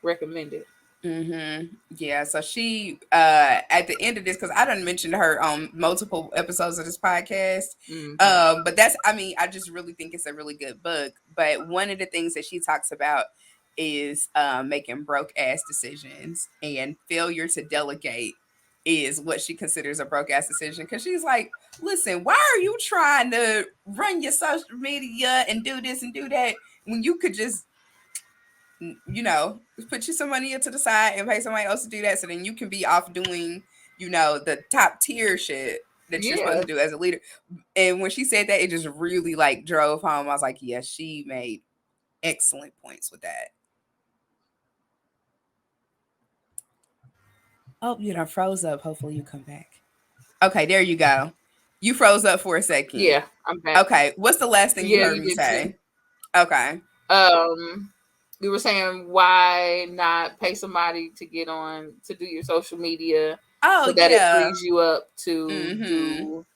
[SPEAKER 2] recommend it.
[SPEAKER 1] Yeah. So she at the end of this, because I done mentioned her on multiple episodes of this podcast. But I just really think it's a really good book. But one of the things that she talks about is making broke ass decisions, and failure to delegate is what she considers a broke ass decision. Because she's like, listen, why are you trying to run your social media and do this and do that when you could just put you some money into the side and pay somebody else to do that, so then you can be off doing, the top tier shit that you're supposed
[SPEAKER 2] Yeah,
[SPEAKER 1] to do as a leader. And when she said that, it just really like drove home. I was like, yeah, she made excellent points with that. Oh, you done froze up. Hopefully you come back. Okay, there you go. You froze up for a second.
[SPEAKER 2] yeah, I'm back.
[SPEAKER 1] Okay, what's the last thing you
[SPEAKER 2] Yeah,
[SPEAKER 1] heard
[SPEAKER 2] you
[SPEAKER 1] me
[SPEAKER 2] did too.
[SPEAKER 1] say? Okay.
[SPEAKER 2] We were saying why not pay somebody to get on to do your social media,
[SPEAKER 1] Oh
[SPEAKER 2] so that it
[SPEAKER 1] yeah.
[SPEAKER 2] frees you up to
[SPEAKER 1] Mm-hmm.
[SPEAKER 2] do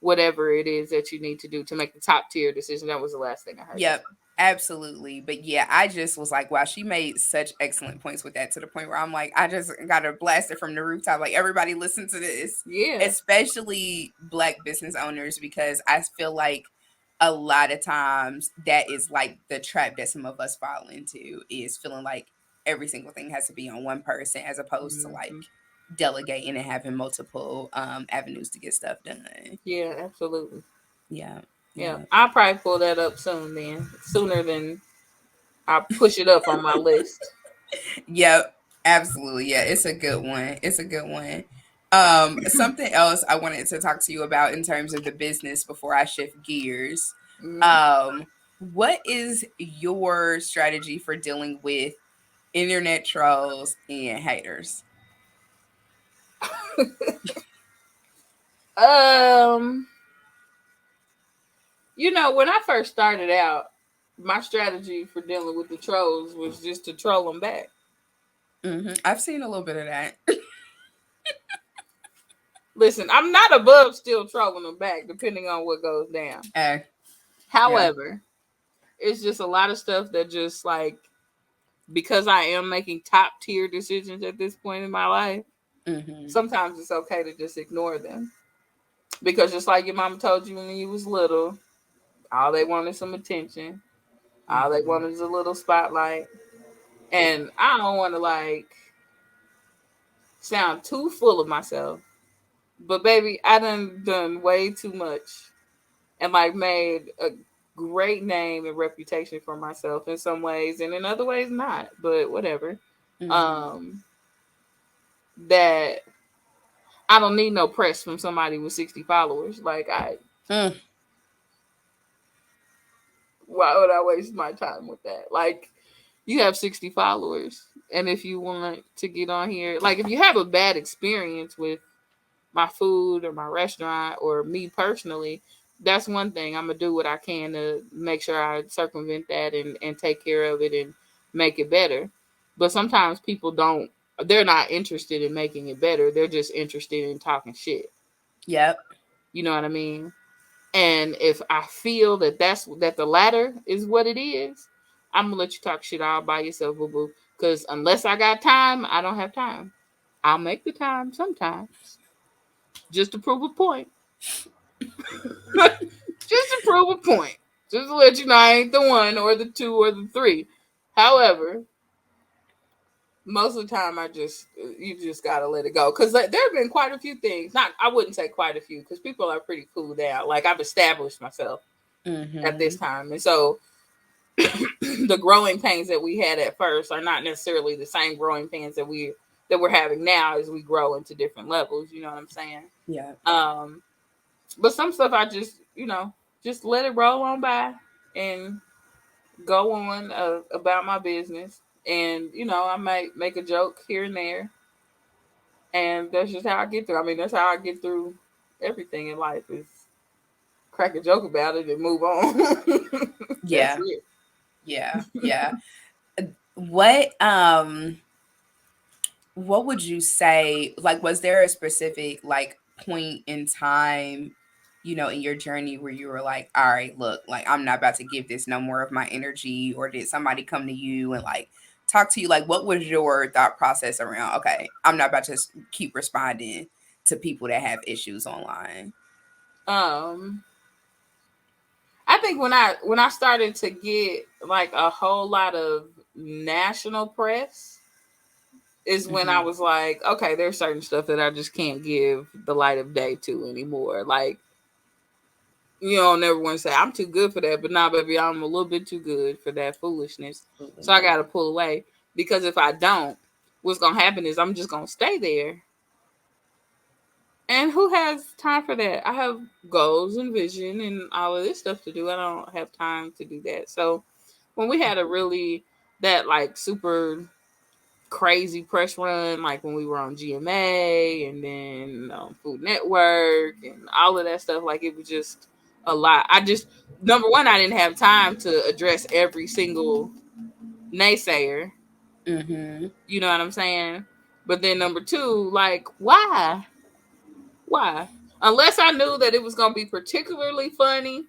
[SPEAKER 2] whatever it is that you need to do to make the top tier decision. That was the last thing I heard you say.
[SPEAKER 1] Yep, absolutely. But yeah, I just was like, wow, she made such excellent points with that, to the point where I'm like, I just got to blast it from the rooftop. Like, everybody listen to this,
[SPEAKER 2] Yeah.
[SPEAKER 1] especially Black business owners, because I feel like a lot of times that is like the trap that some of us fall into, is feeling like every single thing has to be on one person, as opposed to like
[SPEAKER 2] Mhm.
[SPEAKER 1] delegating and having multiple avenues to get stuff done.
[SPEAKER 2] Yeah, absolutely.
[SPEAKER 1] Yeah.
[SPEAKER 2] Yeah,
[SPEAKER 1] Yeah.
[SPEAKER 2] I'll probably pull that up soon. Then sooner than I push it up on my list.
[SPEAKER 1] Yep, absolutely. Yeah, it's a good one. It's a good one. Something else I wanted to talk to you about in terms of the business before I shift gears.
[SPEAKER 2] Hmm.
[SPEAKER 1] What is your strategy for dealing with internet trolls and haters?
[SPEAKER 2] um, when I first started out, my strategy for dealing with the trolls was just to troll them back.
[SPEAKER 1] I've seen a little bit of that.
[SPEAKER 2] Listen, I'm not above still trolling them back, depending on what goes down.
[SPEAKER 1] uh, yeah.
[SPEAKER 2] However, it's just a lot of stuff that just like, because I am making top tier decisions at this point in my life,
[SPEAKER 1] hmm
[SPEAKER 2] sometimes it's okay to just ignore them. Because just like your mama told you when you was little, all they want is some attention. All they
[SPEAKER 1] hmm
[SPEAKER 2] want is a little spotlight. And I don't want to like sound too full of myself. But baby, I done way too much and like made a great name and reputation for myself in some ways and in other ways not. But whatever.
[SPEAKER 1] hmm
[SPEAKER 2] Um that I don't need no press from somebody with 60 followers. Like
[SPEAKER 1] Mm.
[SPEAKER 2] why would I waste my time with that? Like, you have 60 followers. And if you want to get on here, like, if you have a bad experience with my food or my restaurant or me personally, that's one thing. I'm going to do what I can to make sure I circumvent that and take care of it and make it better. But sometimes people they're not interested in making it better. They're just interested in talking shit.
[SPEAKER 1] Yep.
[SPEAKER 2] You know what I mean? And if I feel that the latter is what it is, I'm gonna let you talk shit all by yourself, boo boo. Because unless I got time, I don't have time. I'll make the time sometimes just to prove a point. Just to prove a point. Just to let you know I ain't the one or the two or the three. However, most of the time you just gotta let it go. Because there have been quite a few things. Not I wouldn't say quite a few because people are pretty cool now. Like I've established myself at this
[SPEAKER 1] hmm
[SPEAKER 2] time, and so the growing pains that we had at first are not necessarily the same growing pains that we're having now as we grow into different levels. You know what I'm saying?
[SPEAKER 1] Yeah.
[SPEAKER 2] Um, but some stuff I just let it roll on by and go on about my business. And I might make a joke here and there, and that's just how I get through. I mean, that's how I get through everything in life is crack a joke about it and move on. That's
[SPEAKER 1] Yeah.
[SPEAKER 2] it.
[SPEAKER 1] Yeah. Yeah. What what would you say, like, was there a specific like point in time, in your journey where you were like, all right, look, like, I'm not about to give this no more of my energy? Or did somebody come to you and like talk to you? Like, what was your thought process around, okay, I'm not about to keep responding to people that have issues online?
[SPEAKER 2] Um, I think when I started to get like a whole lot of national press is when I
[SPEAKER 1] hmm
[SPEAKER 2] was like, okay, there's certain stuff that I just can't give the light of day to anymore. Like, never want to say I'm too good for that, but nah, baby, I'm a little bit too good for that foolishness. So I
[SPEAKER 1] Absolutely.
[SPEAKER 2] gotta pull away because if I don't, what's gonna happen is I'm just gonna stay there. And who has time for that? I have goals and vision and all of this stuff to do. I don't have time to do that. So when we had a really that like super crazy press run, like when we were on GMA and then Food Network and all of that stuff, like it was just a lot. I just number one, I didn't have time to address every single naysayer.
[SPEAKER 1] hmm
[SPEAKER 2] You know what I'm saying? But then number two, like why? Why? Unless I knew that it was gonna be particularly funny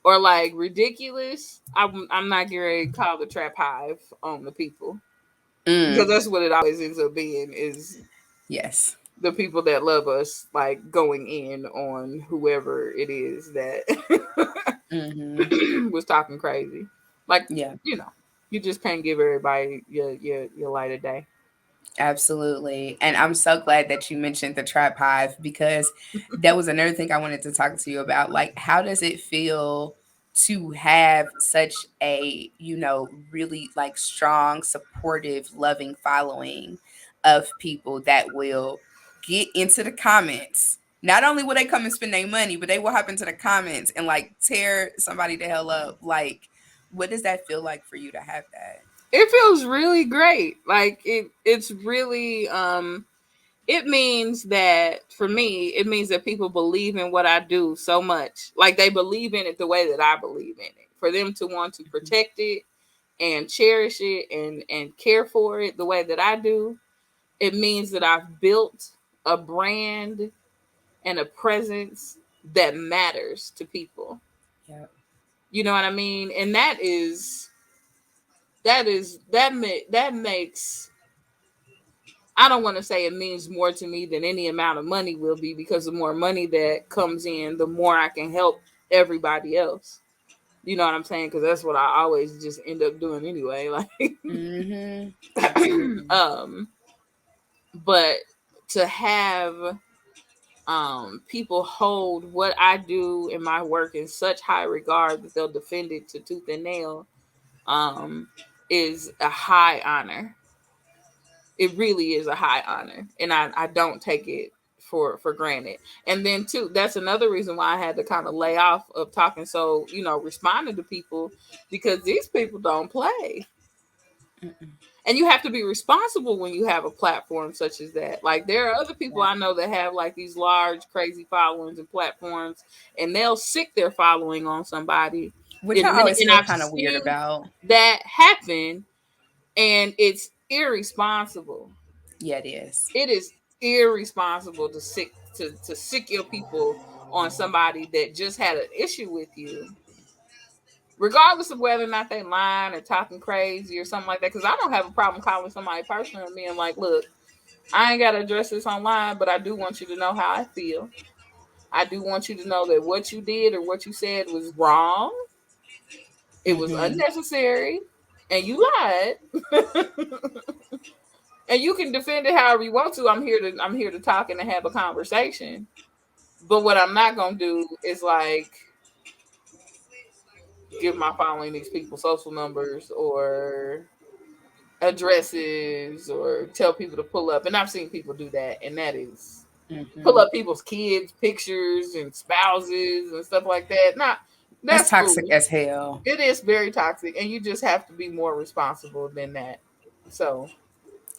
[SPEAKER 2] or like ridiculous, I'm not getting ready to call the trap hive on the people, because that's what it always ends up being, is
[SPEAKER 1] Yes.
[SPEAKER 2] the people that love us like going in on whoever it is that was talking crazy. Like,
[SPEAKER 1] Yeah.
[SPEAKER 2] you know, you just can't give everybody your light of day.
[SPEAKER 1] Absolutely. And I'm so glad that you mentioned the trap hive, because that was another thing I wanted to talk to you about. Like, how does it feel to have such a, really like strong, supportive, loving following of people that will get into the comments? Not only will they come and spend their money, but they will hop into the comments and like tear somebody the hell up. Like, what does that feel like for you to have that?
[SPEAKER 2] It feels really great. Like it's really it means that, for me, it means that people believe in what I do so much. Like, they believe in it the way that I believe in it. For them to want to protect it and cherish it and care for it the way that I do, it means that I've built a brand and a presence that matters to people.
[SPEAKER 1] Yeah.
[SPEAKER 2] You know what I mean? And that makes, I don't want to say it means more to me than any amount of money will be, because the more money that comes in, the more I can help everybody else. You know what I'm saying? Because that's what I always just end up doing anyway. Like,
[SPEAKER 1] Absolutely.
[SPEAKER 2] but to have people hold what I do in my work in such high regard that they'll defend it to tooth and nail, um, is a high honor. It really is a high honor, and I don't take it for granted. And then too, that's another reason why I had to kind of lay off of talking, so responding to people, because these people don't play.
[SPEAKER 1] Mm-mm.
[SPEAKER 2] And you have to be responsible when you have a platform such as that. Like, there are other people
[SPEAKER 1] Yeah.
[SPEAKER 2] I know that have like these large crazy followings and platforms, and they'll sick their following on somebody.
[SPEAKER 1] Which
[SPEAKER 2] and,
[SPEAKER 1] I always
[SPEAKER 2] and
[SPEAKER 1] feel
[SPEAKER 2] I've
[SPEAKER 1] kind of weird
[SPEAKER 2] seen
[SPEAKER 1] about.
[SPEAKER 2] that happen, and it's irresponsible.
[SPEAKER 1] Yeah, it is.
[SPEAKER 2] It is irresponsible to sick your people on somebody that just had an issue with you, regardless of whether or not they lying or talking crazy or something like that. Because I don't have a problem calling somebody personally and being like, "Look, I ain't got to address this online, but I do want you to know how I feel. I do want you to know that what you did or what you said was wrong. It was
[SPEAKER 1] Mm-hmm.
[SPEAKER 2] unnecessary, and you lied." And you can defend it however you want to. I'm here to talk and to have a conversation. But what I'm not gonna do is like give my following these people social numbers or addresses, or tell people to pull up. And I've seen people do that, and that is pull
[SPEAKER 1] Mm-hmm.
[SPEAKER 2] up people's kids' pictures and spouses and stuff like that. Not
[SPEAKER 1] That's
[SPEAKER 2] That's
[SPEAKER 1] toxic
[SPEAKER 2] foolish.
[SPEAKER 1] as hell.
[SPEAKER 2] It is very toxic, and you just have to be more responsible than that. So,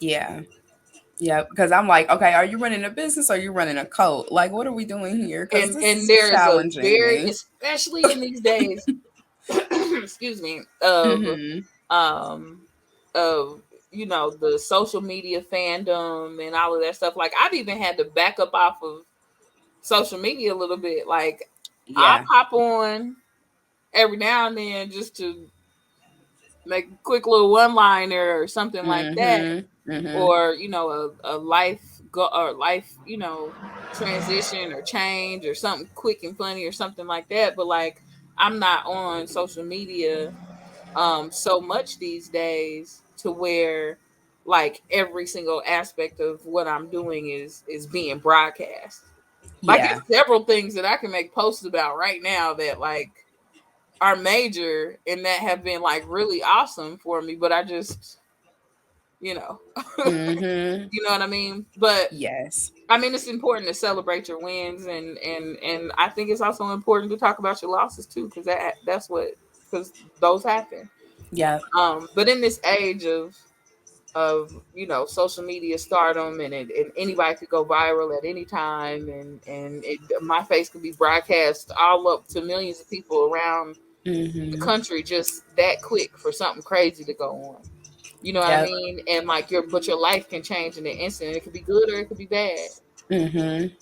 [SPEAKER 1] Yeah. Yeah. Because I'm like, okay, are you running a business or are you running a cult? Like, what are we doing here? Because this
[SPEAKER 2] and
[SPEAKER 1] is
[SPEAKER 2] there is a
[SPEAKER 1] challenging
[SPEAKER 2] very,
[SPEAKER 1] me.
[SPEAKER 2] especially in these days, excuse me, of
[SPEAKER 1] Mm-hmm.
[SPEAKER 2] um of the social media fandom and all of that stuff. Like, I've even had to back up off of social media a little bit. Like, I'll
[SPEAKER 1] Yeah.
[SPEAKER 2] pop on every now and then just to make a quick little one liner or something like that,
[SPEAKER 1] Mm-hmm. Mm-hmm.
[SPEAKER 2] or a life go or life transition or change or something quick and funny or something like that. But like, I'm not on social media so much these days to where like every single aspect of what I'm doing is being broadcast. Like,
[SPEAKER 1] Yeah.
[SPEAKER 2] it's several things that I can make posts about right now that like are major and that have been like really awesome for me, but I just, you know,
[SPEAKER 1] Mm-hmm.
[SPEAKER 2] you know what I mean? But
[SPEAKER 1] Yes.
[SPEAKER 2] I mean, it's important to celebrate your wins, and I think it's also important to talk about your losses too, because because those happen.
[SPEAKER 1] Yeah.
[SPEAKER 2] But in this age of social media stardom, and anybody could go viral at any time, and my face could be broadcast all up to millions of people around the
[SPEAKER 1] Mm-hmm.
[SPEAKER 2] country just that quick for something crazy to go on. You know what I
[SPEAKER 1] Yep.
[SPEAKER 2] mean? And like, your life can change in an instant. It could be good or it could be bad.
[SPEAKER 1] Mm-hmm.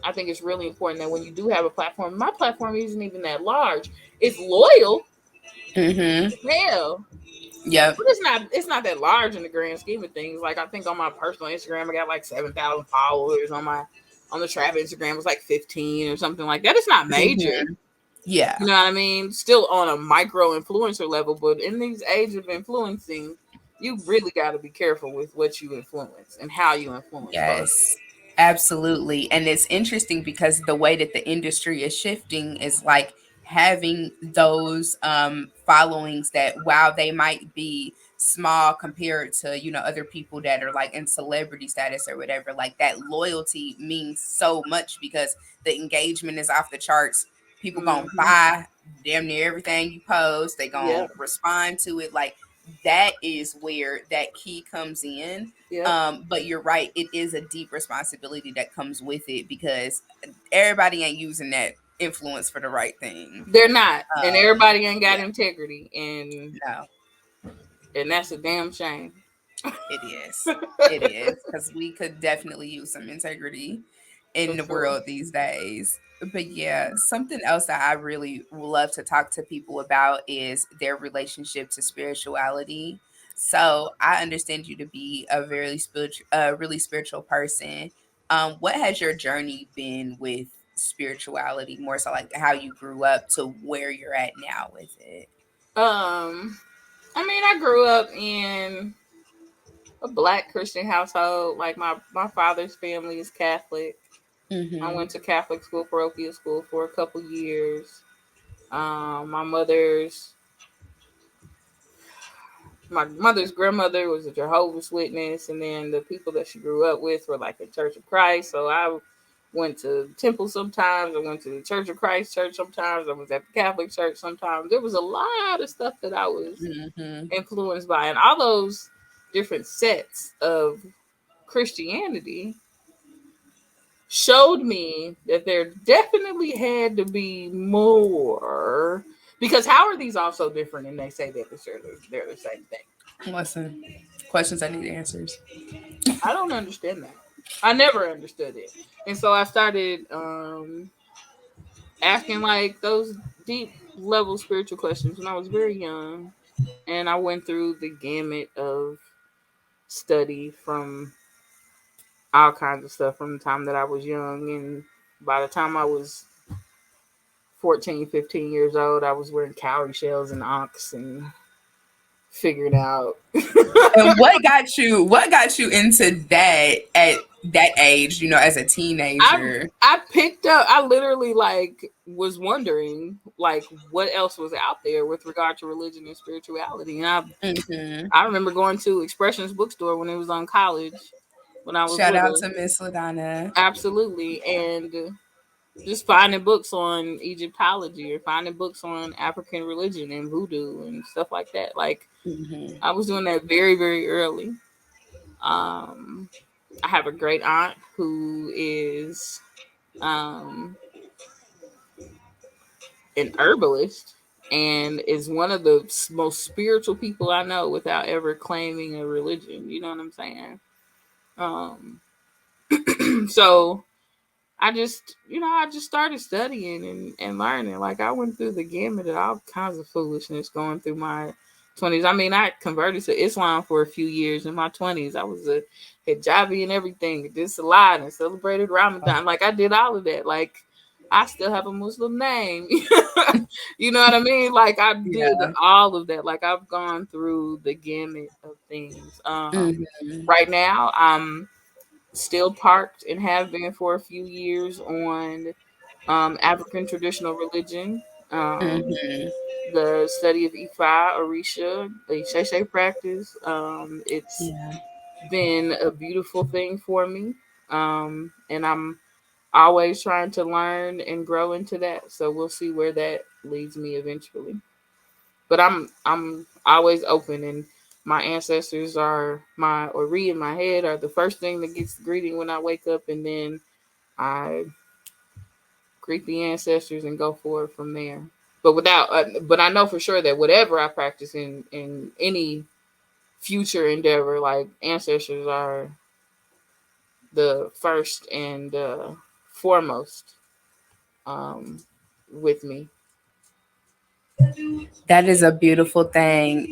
[SPEAKER 2] I think it's really important that when you do have a platform, my platform isn't even that large. It's loyal,
[SPEAKER 1] Mm-hmm.
[SPEAKER 2] hell,
[SPEAKER 1] Yep.
[SPEAKER 2] but it's not that large in the grand scheme of things. Like I think on my personal Instagram, I got like 7,000 followers. On the trap Instagram, it was like 15 or something like that. It's not major.
[SPEAKER 1] Mm-hmm. Yeah.
[SPEAKER 2] You know what I mean? Still on a micro influencer level, but in these age of influencing, you really got to be careful with what you influence and how you influence folks.
[SPEAKER 1] Yes, absolutely. And it's interesting because the way that the industry is shifting is like having those followings that while they might be small compared to, other people that are like in celebrity status or whatever, like that loyalty means so much because the engagement is off the charts. People gonna
[SPEAKER 2] Hmm.
[SPEAKER 1] buy damn near everything you post. They gonna
[SPEAKER 2] Yep.
[SPEAKER 1] respond to it. Like that is where that key comes in.
[SPEAKER 2] Yep.
[SPEAKER 1] But you're right, it is a deep responsibility that comes with it because everybody ain't using that influence for the right thing.
[SPEAKER 2] They're not, and
[SPEAKER 1] Um,
[SPEAKER 2] everybody ain't got
[SPEAKER 1] yeah,
[SPEAKER 2] integrity, and
[SPEAKER 1] no,
[SPEAKER 2] that's a damn shame.
[SPEAKER 1] it is. It is because we could definitely use some integrity
[SPEAKER 2] For
[SPEAKER 1] in the
[SPEAKER 2] sure.
[SPEAKER 1] world these days. But yeah, something else that I really love to talk to people about is their relationship to spirituality. So I understand you to be a very spiritual, really spiritual person. What has your journey been with spirituality? More so, like how you grew up to where you're at now with it.
[SPEAKER 2] Um, I mean, I grew up in a Black Christian household. Like my father's family is Catholic. I
[SPEAKER 1] Mm-hmm.
[SPEAKER 2] went to Catholic school, parochial school, for a couple years. My mother's grandmother was a Jehovah's Witness, and then the people that she grew up with were like a Church of Christ. So I went to temple sometimes. I went to the Church of Christ church sometimes. I was at the Catholic church sometimes. There was a lot of stuff that I was
[SPEAKER 1] Mm-hmm.
[SPEAKER 2] influenced by, and all those different sets of Christianity showed me that there definitely had to be more. Because how are these all so different? And they say that they're the same thing.
[SPEAKER 1] Listen, questions I need answers.
[SPEAKER 2] I don't understand that. I never understood it. And so I started asking like those deep level spiritual questions when I was very young. And I went through the gamut of study from all kinds of stuff from the time that I was young. And by the time I was 14, 15 years old, I was wearing cowrie shells and ox and figuring out.
[SPEAKER 1] And what got you into that at that age, as a
[SPEAKER 2] I
[SPEAKER 1] teenager?
[SPEAKER 2] I picked up. I literally like was wondering like what else was out there with regard to religion and spirituality. And
[SPEAKER 1] Hmm.
[SPEAKER 2] I remember going to Expressions bookstore when it was on college when I was
[SPEAKER 1] Shout out
[SPEAKER 2] little.
[SPEAKER 1] to Miss Ladonna.
[SPEAKER 2] Absolutely, and just finding books on Egyptology or finding books on African religion and voodoo and stuff like that. Like
[SPEAKER 1] Hmm.
[SPEAKER 2] I was doing that very very early. Um, I have a great aunt who is um, an herbalist and is one of the most spiritual people I know without ever claiming a religion. You know what I'm saying? Um, so I just started studying and learning. Like I went through the gamut of all kinds of foolishness going through my 20s. I mean, I converted to Islam for a few years in my 20s. I was a hijabi and everything, did salat and celebrated Ramadan. Like I did all of that. Like I still have a Muslim name. You know what I mean? Like I did
[SPEAKER 1] Yeah.
[SPEAKER 2] all of that. Like I've gone through the gamut of things.
[SPEAKER 1] Hmm.
[SPEAKER 2] Right now, I'm still parked and have been for a few years on African traditional religion,
[SPEAKER 1] Hmm.
[SPEAKER 2] the study of Ifa, Orisha, the Sheshe practice. It's
[SPEAKER 1] Yeah.
[SPEAKER 2] been a beautiful thing for me, and I'm always trying to learn and grow into that. So we'll see where that leads me eventually. But I'm always open, and my ancestors are my Ori in my head are the first thing that gets the greeting when I wake up, and then I greet the ancestors and go forward from there. But I know for sure that whatever I practice in any future endeavor, like ancestors are the first and foremost um, with me.
[SPEAKER 1] That is a beautiful thing.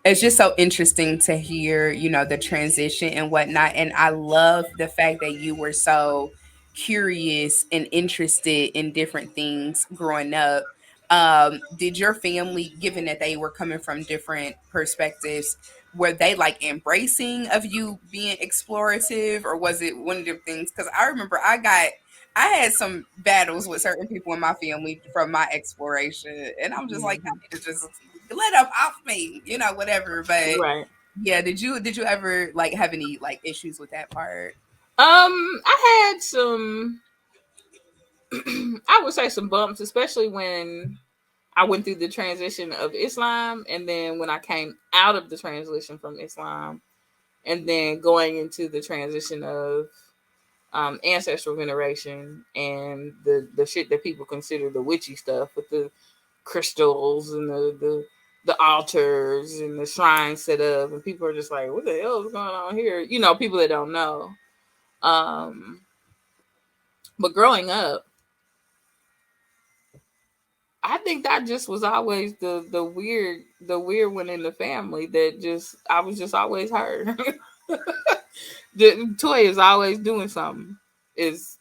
[SPEAKER 1] It's just so interesting to hear, the transition and whatnot. And I love the fact that you were so curious and interested in different things growing up. Did your family, given that they were coming from different perspectives, were they like embracing of you being explorative, or was it one of the things? Because I remember I had some battles with certain people in my family from my exploration, and I'm just like,
[SPEAKER 2] Hmm.
[SPEAKER 1] I need to just let up off me, whatever. But
[SPEAKER 2] Right.
[SPEAKER 1] yeah, did you ever like have any like issues with that part?
[SPEAKER 2] I had some, I would say some bumps, especially when I went through the transition of Islam, and then when I came out of the transition from Islam, and then going into the transition of ancestral veneration and the shit that people consider the witchy stuff with the crystals and the altars and the shrines set up, and people are just like, "What the hell is going on here?" You know, people that don't know. Um, but growing up, I think that just was always the weird one in the family that just I was just always her. The toy is always doing something. Is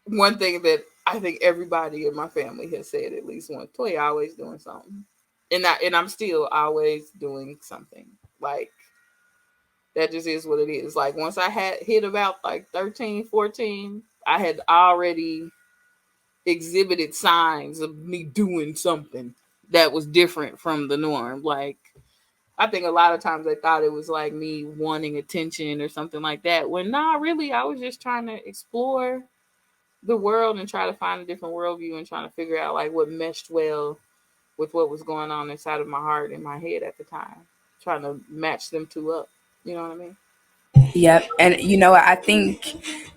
[SPEAKER 2] one thing that I think everybody in my family has said at least once. Toy always doing something, and I'm still always doing something. Like that just is what it is. Like once I had hit about like 13, 14, I had already exhibited signs of me doing something that was different from the norm. Like I think a lot of times they thought it was like me wanting attention or something like that. When nah, really, I was just trying to explore the world and try to find a different worldview and trying to figure out like what meshed well with what was going on inside of my heart and my head at the time. Trying to match them two up. You know what I mean?
[SPEAKER 1] Yep. And I think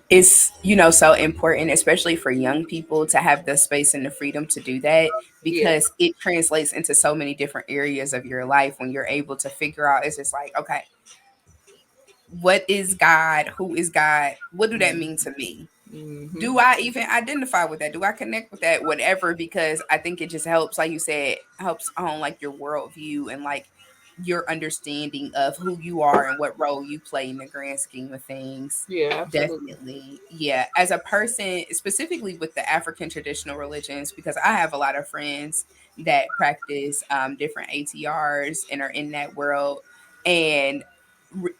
[SPEAKER 1] it's, so important, especially for young people, to have the space and the freedom to do that,
[SPEAKER 2] Yeah.
[SPEAKER 1] because it translates into so many different areas of your life when you're able to figure out, it's just like, okay, what is God? Who is God? What do that mean
[SPEAKER 2] Mm-hmm.
[SPEAKER 1] to me?
[SPEAKER 2] Mm-hmm.
[SPEAKER 1] Do I even identify with that? Do I connect with that? Whatever, because I think it just helps, like you said, helps on like your worldview and like your understanding of who you are and what role you play in the grand scheme of things.
[SPEAKER 2] Yeah, absolutely.
[SPEAKER 1] Definitely. Yeah. As a person, specifically with the African traditional religions, because I have a lot of friends that practice different ATRs and are in that world. And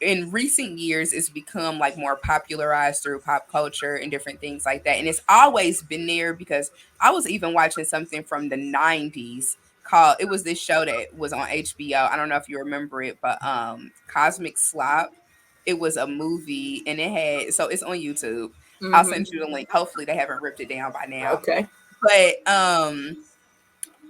[SPEAKER 1] in recent years it's become like more popularized through pop culture and different things like that, and it's always been there, because I was even watching something from the 90s called, it was this show that was on HBO. I don't know if you remember it, but Cosmic Slop. It was a movie, and it had, so it's on YouTube. I'll
[SPEAKER 2] Mm-hmm.
[SPEAKER 1] send you the link. Hopefully they haven't ripped it down by now.
[SPEAKER 2] Okay.
[SPEAKER 1] But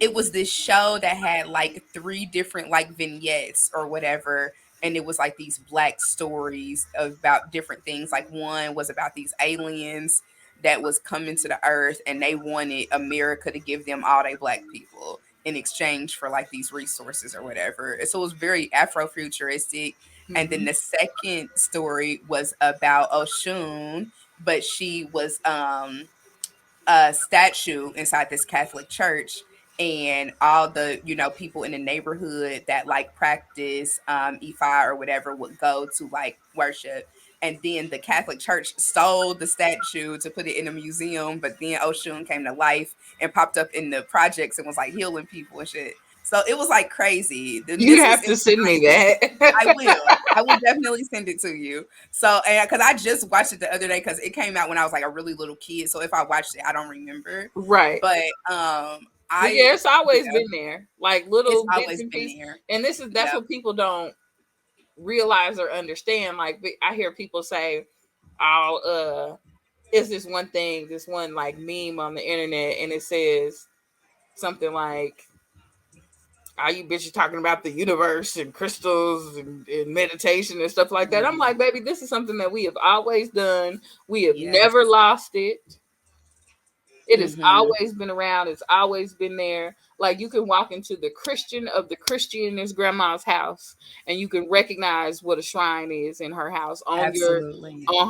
[SPEAKER 1] it was this show that had like three different like vignettes or whatever, and it was like these black stories about different things. Like one was about these aliens that was coming to the earth, and they wanted America to give them all they black people in exchange for like these resources or whatever. And so it was very Afrofuturistic. And then
[SPEAKER 2] Mm-hmm.
[SPEAKER 1] the second story was about Oshun, but she was a statue inside this Catholic church, and all the people in the neighborhood that like practice Ifa or whatever would go to like worship. And then the Catholic Church stole the statue to put it in a museum, but then Oshun came to life and popped up in the projects and was like healing people and shit. So it was like crazy. Then
[SPEAKER 2] You
[SPEAKER 1] this was
[SPEAKER 2] have
[SPEAKER 1] in
[SPEAKER 2] to
[SPEAKER 1] the
[SPEAKER 2] send me
[SPEAKER 1] 90s. I
[SPEAKER 2] that.
[SPEAKER 1] will. I will definitely send it to you. So, and because I just watched it the other day, because it came out when I was like a really little kid. So if I watched it, I don't remember.
[SPEAKER 2] Right.
[SPEAKER 1] But
[SPEAKER 2] But yeah,
[SPEAKER 1] I
[SPEAKER 2] it's always
[SPEAKER 1] yeah,
[SPEAKER 2] been there, like
[SPEAKER 1] it's
[SPEAKER 2] little bits
[SPEAKER 1] always
[SPEAKER 2] and
[SPEAKER 1] been
[SPEAKER 2] pieces.
[SPEAKER 1] there.
[SPEAKER 2] And that's
[SPEAKER 1] Yep.
[SPEAKER 2] what people don't realize or understand. Like I hear people say, "Oh, it's this one thing, this one like meme on the internet, and it says something like." All you bitches talking about the universe and crystals and meditation and stuff like that. I'm
[SPEAKER 1] Mhm.
[SPEAKER 2] like, baby, this is something that we have always done. We have
[SPEAKER 1] Yes.
[SPEAKER 2] never lost it. It has
[SPEAKER 1] Mm-hmm.
[SPEAKER 2] always been around. It's always been there. Like you can walk into the Christian of the Christianist grandma's house, and you can recognize what a shrine is in her house
[SPEAKER 1] Absolutely.
[SPEAKER 2] on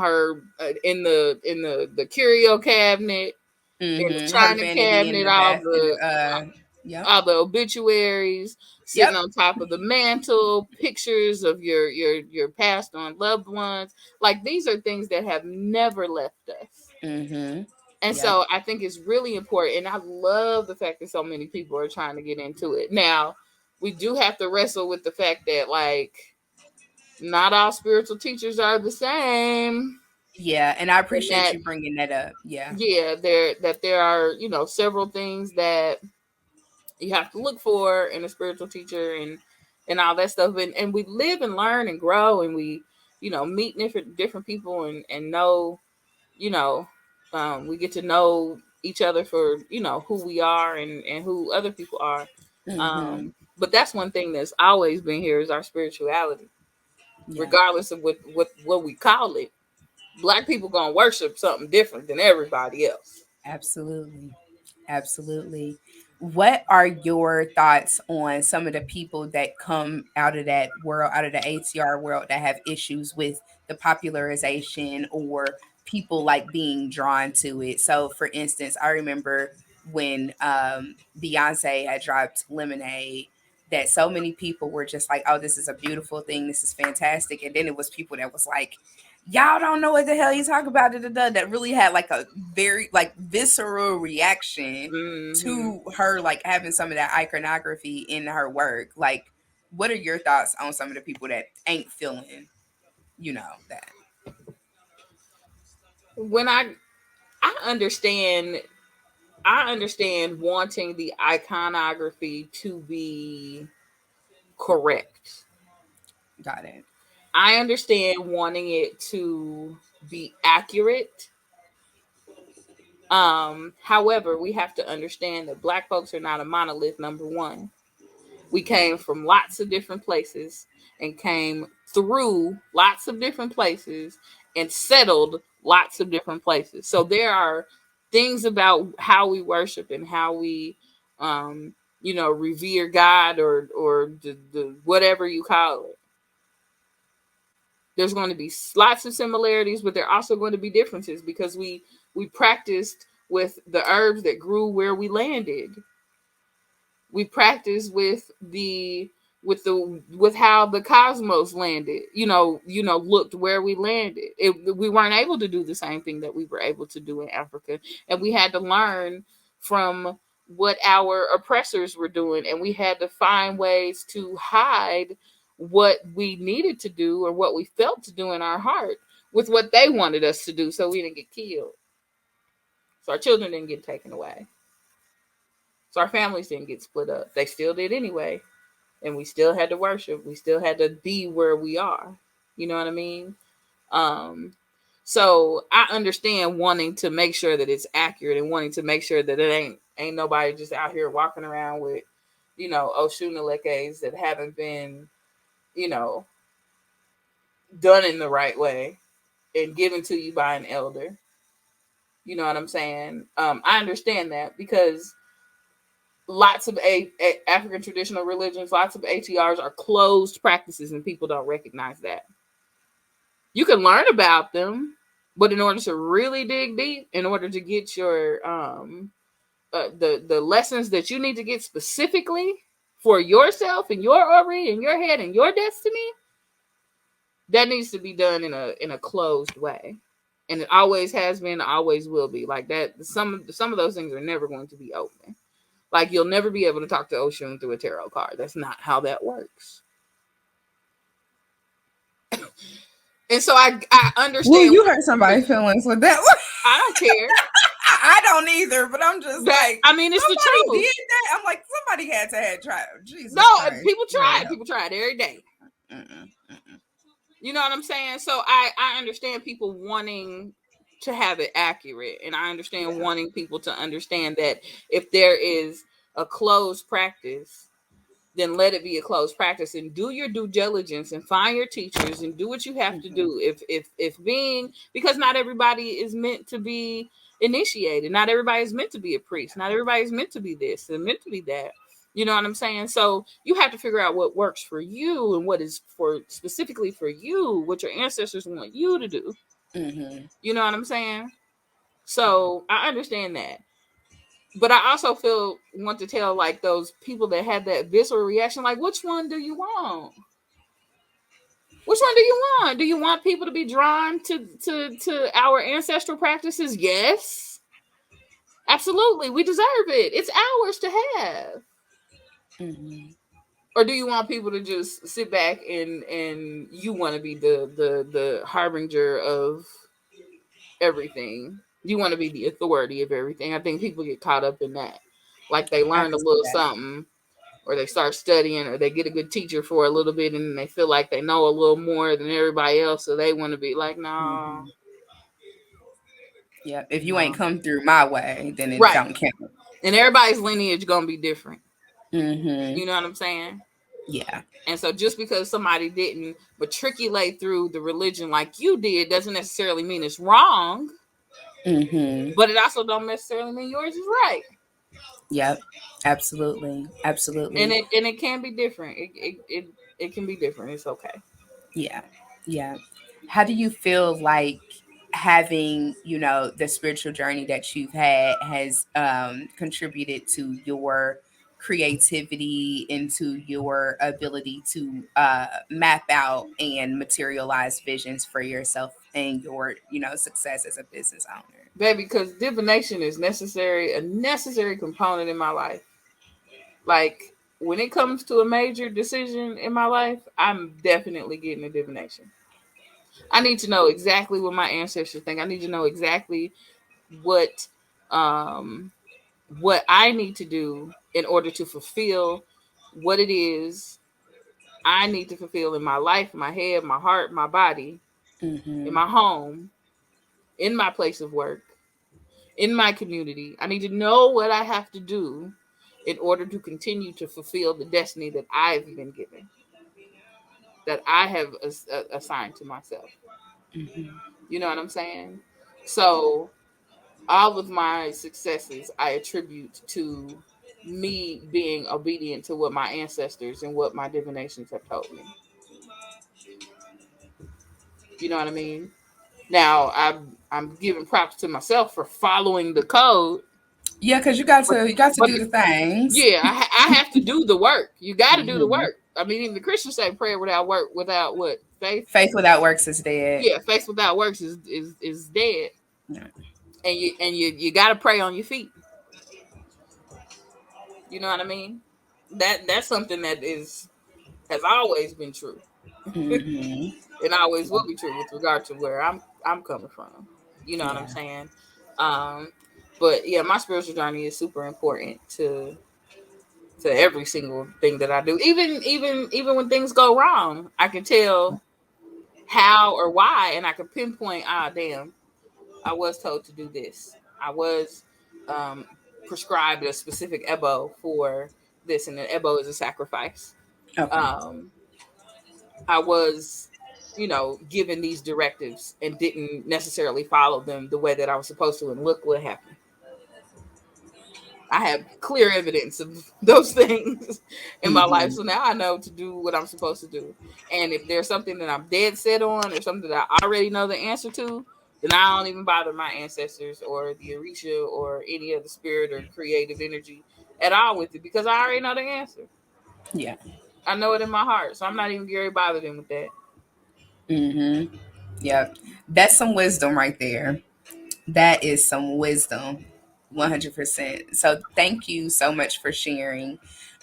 [SPEAKER 2] her in the curio cabinet, in the
[SPEAKER 1] Mm-hmm. Her
[SPEAKER 2] china
[SPEAKER 1] vanity in
[SPEAKER 2] cabinet,
[SPEAKER 1] the bath in the yep.
[SPEAKER 2] all the obituaries sitting
[SPEAKER 1] Yep.
[SPEAKER 2] on top of the mantle, pictures of your passed on loved ones. Like these are things that have never left us.
[SPEAKER 1] Mm-hmm.
[SPEAKER 2] And
[SPEAKER 1] Yep.
[SPEAKER 2] so I think it's really important. And I love the fact that so many people are trying to get into it. Now, we do have to wrestle with the fact that, like, not all spiritual teachers are the same.
[SPEAKER 1] Yeah, and I
[SPEAKER 2] And
[SPEAKER 1] appreciate
[SPEAKER 2] that,
[SPEAKER 1] you bringing that up. Yeah.
[SPEAKER 2] yeah, there are, several things that you have to look for in a spiritual teacher and all that stuff. And we live and learn and grow and we, meet different people and know, you know, we get to know each other for, who we are and who other people are.
[SPEAKER 1] Mm-hmm.
[SPEAKER 2] But that's one thing that's always been here is our spirituality,
[SPEAKER 1] Yeah.
[SPEAKER 2] regardless of what we call it. Black people gonna worship something different than everybody else.
[SPEAKER 1] Absolutely. Absolutely. What are your thoughts on some of the people that come out of that world, out of the ATR world, that have issues with the popularization or people like being drawn to it? So, for instance, I remember when Beyonce had dropped Lemonade, that so many people were just like, "Oh, this is a beautiful thing. This is fantastic," and then it was people that was like, y'all don't know what the hell you talk about it, that really had like a very like visceral reaction
[SPEAKER 2] Hmm.
[SPEAKER 1] to her like having some of that iconography in her work. Like, what are your thoughts on some of the people that ain't feeling, that?
[SPEAKER 2] When I understand I understand wanting the iconography to be correct.
[SPEAKER 1] Got it.
[SPEAKER 2] I understand wanting it to be accurate. However, we have to understand that black folks are not a monolith, number one. We came from lots of different places and came through lots of different places and settled lots of different places. So there are things about how we worship and how we revere God or the whatever you call it. There's going to be lots of similarities, but there are also going to be differences because we practiced with the herbs that grew where we landed. We practiced with how the cosmos landed. Looked where we landed. We weren't able to do the same thing that we were able to do in Africa, and we had to learn from what our oppressors were doing, and we had to find ways to hide what we needed to do or what we felt to do in our heart with what they wanted us to do, so we didn't get killed, so our children didn't get taken away, so our families didn't get split up. They still did anyway, and we still had to worship. We still had to be where we are. You know what I mean? Um, so I understand wanting to make sure that it's accurate and wanting to make sure that it ain't nobody just out here walking around with, Oshunalekes that haven't been, you know, done in the right way and given to you by an elder. You know what I'm saying? I understand that because lots of African traditional religions, lots of ATRs are closed practices, and people don't recognize that. You can learn about them, but in order to really dig deep, in order to get your the lessons that you need to get specifically for yourself and your ori and your head and your destiny, that needs to be done in a closed way. And it always has been, always will be like that. Some of those things are never going to be open. Like you'll never be able to talk to Oshun through a tarot card. That's not how that works. And so I
[SPEAKER 1] Well,
[SPEAKER 2] understand.
[SPEAKER 1] you hurt somebody's feelings with that one.
[SPEAKER 2] I don't care.
[SPEAKER 1] I don't either, but I'm just
[SPEAKER 2] That
[SPEAKER 1] like,
[SPEAKER 2] I mean, it's the
[SPEAKER 1] somebody
[SPEAKER 2] truth.
[SPEAKER 1] did that. I'm like, somebody had to have tried.
[SPEAKER 2] No,
[SPEAKER 1] Jesus Christ.
[SPEAKER 2] people try
[SPEAKER 1] Lord
[SPEAKER 2] it.
[SPEAKER 1] help.
[SPEAKER 2] People try it every day.
[SPEAKER 1] Mm-mm, mm-mm.
[SPEAKER 2] You know what I'm saying? So I understand people wanting to have it accurate, and I understand
[SPEAKER 1] Yeah.
[SPEAKER 2] wanting people to understand that if there is a closed practice, then let it be a closed practice and do your due diligence and find your teachers and do what you have to
[SPEAKER 1] Mm-hmm.
[SPEAKER 2] do. If being, because not everybody is meant to be initiated. Not everybody's meant to be a priest. Not everybody's meant to be this and meant to be that. You know what I'm saying? So you have to figure out what works for you and what is for specifically for you, what your ancestors want you to do.
[SPEAKER 1] Mm-hmm.
[SPEAKER 2] You know what I'm saying? So I understand that. But I also want to tell like those people that have that visceral reaction, like, which one do you want? Which one do you want? Do you want people to be drawn to our ancestral practices? Yes. Absolutely. We deserve it. It's ours to have.
[SPEAKER 1] Mm-hmm.
[SPEAKER 2] Or do you want people to just sit back and you want to be the harbinger of everything? You want to be the authority of everything. I think people get caught up in that. Like they
[SPEAKER 1] I
[SPEAKER 2] learn a
[SPEAKER 1] can see
[SPEAKER 2] little
[SPEAKER 1] that.
[SPEAKER 2] something or they start studying or they get a good teacher for a little bit and they feel like they know a little more than everybody else, so they want to be like, no.
[SPEAKER 1] Mm-hmm. Yeah. If you ain't
[SPEAKER 2] No.
[SPEAKER 1] come through my way, then it
[SPEAKER 2] Right.
[SPEAKER 1] don't count.
[SPEAKER 2] And everybody's lineage gonna be different.
[SPEAKER 1] Mm-hmm.
[SPEAKER 2] You know what I'm saying?
[SPEAKER 1] Yeah.
[SPEAKER 2] And so just because somebody didn't matriculate through the religion like you did doesn't necessarily mean it's wrong,
[SPEAKER 1] Mm-hmm.
[SPEAKER 2] but it also don't necessarily mean yours is right.
[SPEAKER 1] Yep. Absolutely.
[SPEAKER 2] And
[SPEAKER 1] Absolutely.
[SPEAKER 2] it can be different. It can be different. It's okay.
[SPEAKER 1] Yeah. Yeah. How do you feel like having, the spiritual journey that you've had has contributed to your creativity, into your ability to map out and materialize visions for yourself and your, success as a business owner?
[SPEAKER 2] Baby, because divination is a necessary component in my life. Like when it comes to a major decision in my life, I'm definitely getting a divination. I need to know exactly what my ancestors think. I need to know exactly what um what I need to do in order to fulfill what it is I need to fulfill in my life, my head, my heart, my body, in
[SPEAKER 1] Mm-hmm.
[SPEAKER 2] my home, in my place of work, in my community. I need to know what I have to do in order to continue to fulfill the destiny that I've been given, that I have assigned to myself.
[SPEAKER 1] Mm-hmm.
[SPEAKER 2] You know what I'm saying? So all of my successes I attribute to me being obedient to what my ancestors and what my divinations have told me. You know what I mean? Now I'm giving props to myself for following the code,
[SPEAKER 1] Yeah, because you got to
[SPEAKER 2] but
[SPEAKER 1] do the things.
[SPEAKER 2] yeah, I have to do the work. You got to do the
[SPEAKER 1] Mm-hmm.
[SPEAKER 2] work. I mean, even the Christians say prayer without work, without what faith.
[SPEAKER 1] Faith without works is dead.
[SPEAKER 2] Yeah, faith without works is dead.
[SPEAKER 1] Yeah.
[SPEAKER 2] And you got to pray on your feet. You know what I mean? That's something that is has always been true,
[SPEAKER 1] Mm-hmm.
[SPEAKER 2] and always will be true with regard to where I'm coming from. You know what I'm
[SPEAKER 1] Yeah.
[SPEAKER 2] saying? Um, but yeah, my spiritual journey is super important to every single thing that I do. Even when things go wrong, I can tell how or why, and I can pinpoint. Ah, damn, I was told to do this. I was um, prescribed a specific ebo for this, and an ebo is a sacrifice.
[SPEAKER 1] Okay.
[SPEAKER 2] Um, I was, given these directives and didn't necessarily follow them the way that I was supposed to, and look what happened. I have clear evidence of those things in my life.
[SPEAKER 1] Mm-hmm.
[SPEAKER 2] So now I know to do what I'm supposed to do. And if there's something that I'm dead set on or something that I already know the answer to, then I don't even bother my ancestors or the Orisha or any other spirit or creative energy at all with it because I already know the answer.
[SPEAKER 1] Yeah.
[SPEAKER 2] I know it in my heart. So I'm not even very bothered in with that.
[SPEAKER 1] Mm-hmm. Yeah. That's some wisdom right there. That is some wisdom. 100%. So thank you so much for sharing.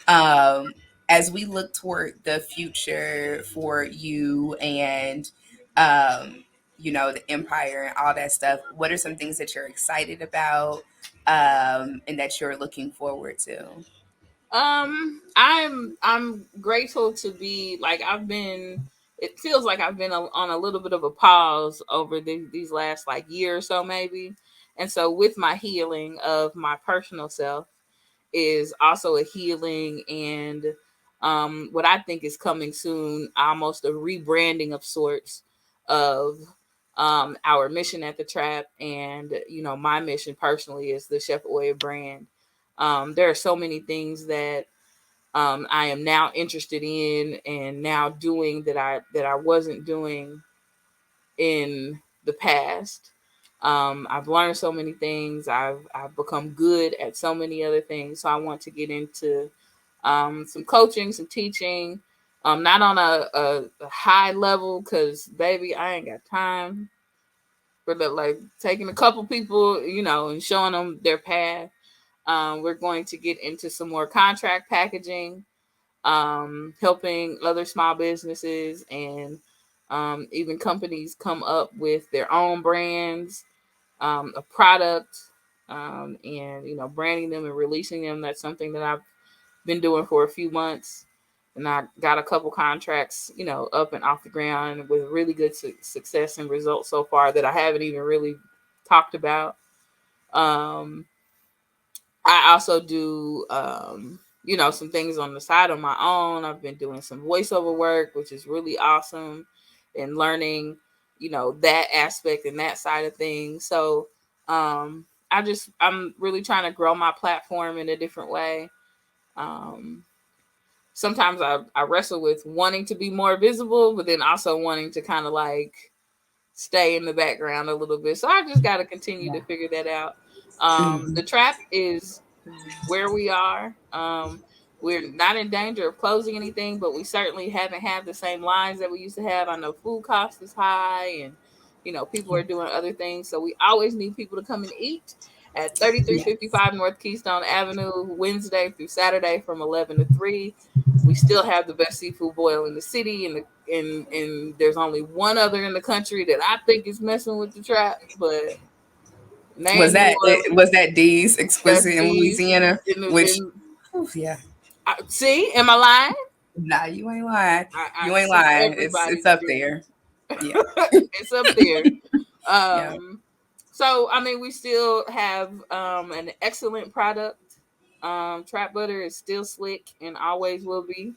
[SPEAKER 1] Um, as we look toward the future for you and the empire and all that stuff, what are some things that you're excited about and that you're looking forward to?
[SPEAKER 2] I'm grateful to be like I've been. It feels like I've been on a little bit of a pause over these last like year or so maybe, and so with my healing of my personal self is also a healing and what I think is coming soon, almost a rebranding of sorts of our mission at the Trap, and my mission personally is the Chef Oya brand. There are so many things that I am now interested in and now doing that I wasn't doing in the past. I've learned so many things. I've become good at so many other things. So I want to get into some coaching, some teaching. Not on a high level, because baby, I ain't got time for the, like, taking a couple people, and showing them their path. We're going to get into some more contract packaging, helping other small businesses and even companies come up with their own brands, a product, and branding them and releasing them. That's something that I've been doing for a few months, and I got a couple contracts, up and off the ground with really good success and results so far that I haven't even really talked about. Um, I also do, some things on the side on my own. I've been doing some voiceover work, which is really awesome, and learning, that aspect and that side of things. So, I'm really trying to grow my platform in a different way. Um, Sometimes I wrestle with wanting to be more visible, but then also wanting to kind of like stay in the background a little bit. So I just got to continue to
[SPEAKER 1] Yeah.
[SPEAKER 2] figure that out.
[SPEAKER 1] Hmm.
[SPEAKER 2] The Trap is where we are. We're not in danger of closing anything, but we certainly haven't had the same lines that we used to have. I know food cost is high, and people are doing other things. So we always need people to come and eat at
[SPEAKER 1] Yeah.
[SPEAKER 2] 3355 North Keystone Avenue, Wednesday through Saturday from 11 to 3. We still have the best seafood boil in the city, and there's only one other in the country that I think is messing with the Trap, but
[SPEAKER 1] Was
[SPEAKER 2] name me
[SPEAKER 1] that
[SPEAKER 2] one.
[SPEAKER 1] was that D's
[SPEAKER 2] That's
[SPEAKER 1] exquisite in
[SPEAKER 2] these
[SPEAKER 1] Louisiana?
[SPEAKER 2] in the
[SPEAKER 1] Which,
[SPEAKER 2] in.
[SPEAKER 1] yeah.
[SPEAKER 2] See, am I lying?
[SPEAKER 1] Nah, you ain't lying.
[SPEAKER 2] I
[SPEAKER 1] You ain't
[SPEAKER 2] see
[SPEAKER 1] lying. It's
[SPEAKER 2] everybody's
[SPEAKER 1] up
[SPEAKER 2] dream.
[SPEAKER 1] there. Yeah.
[SPEAKER 2] It's up there.
[SPEAKER 1] Yeah.
[SPEAKER 2] So I mean, we still have an excellent product. Trap butter is still slick and always will be.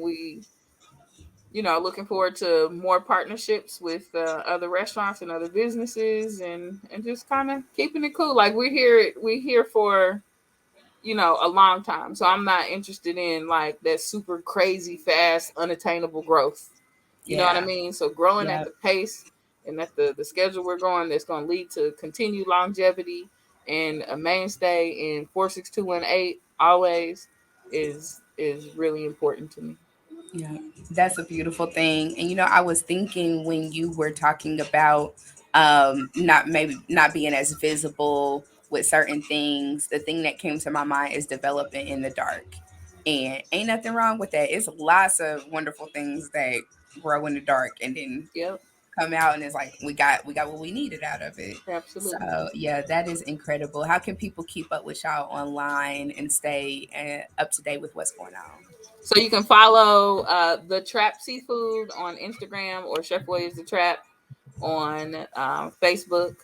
[SPEAKER 2] We looking forward to more partnerships with other restaurants and other businesses, and just kind of keeping it cool. Like we're here for a long time. So I'm not interested in like that super crazy fast, unattainable growth. You know what I
[SPEAKER 1] Yeah.
[SPEAKER 2] mean? So growing at
[SPEAKER 1] Yeah.
[SPEAKER 2] the pace and at the schedule we're going, that's going to lead to continued longevity and a mainstay in 46218 always is really important to me.
[SPEAKER 1] Yeah, that's a beautiful thing. And I was thinking when you were talking about not maybe not being as visible with certain things, the thing that came to my mind is developing in the dark. And ain't nothing wrong with that. It's lots of wonderful things that grow in the dark and then
[SPEAKER 2] Yep,
[SPEAKER 1] come out and it's like we got what we needed out of it.
[SPEAKER 2] absolutely.
[SPEAKER 1] So yeah, that is incredible. How can people keep up with y'all online and stay up to date with what's going on?
[SPEAKER 2] So you can follow the Trap Seafood on Instagram, or Chef Way is the Trap on Facebook.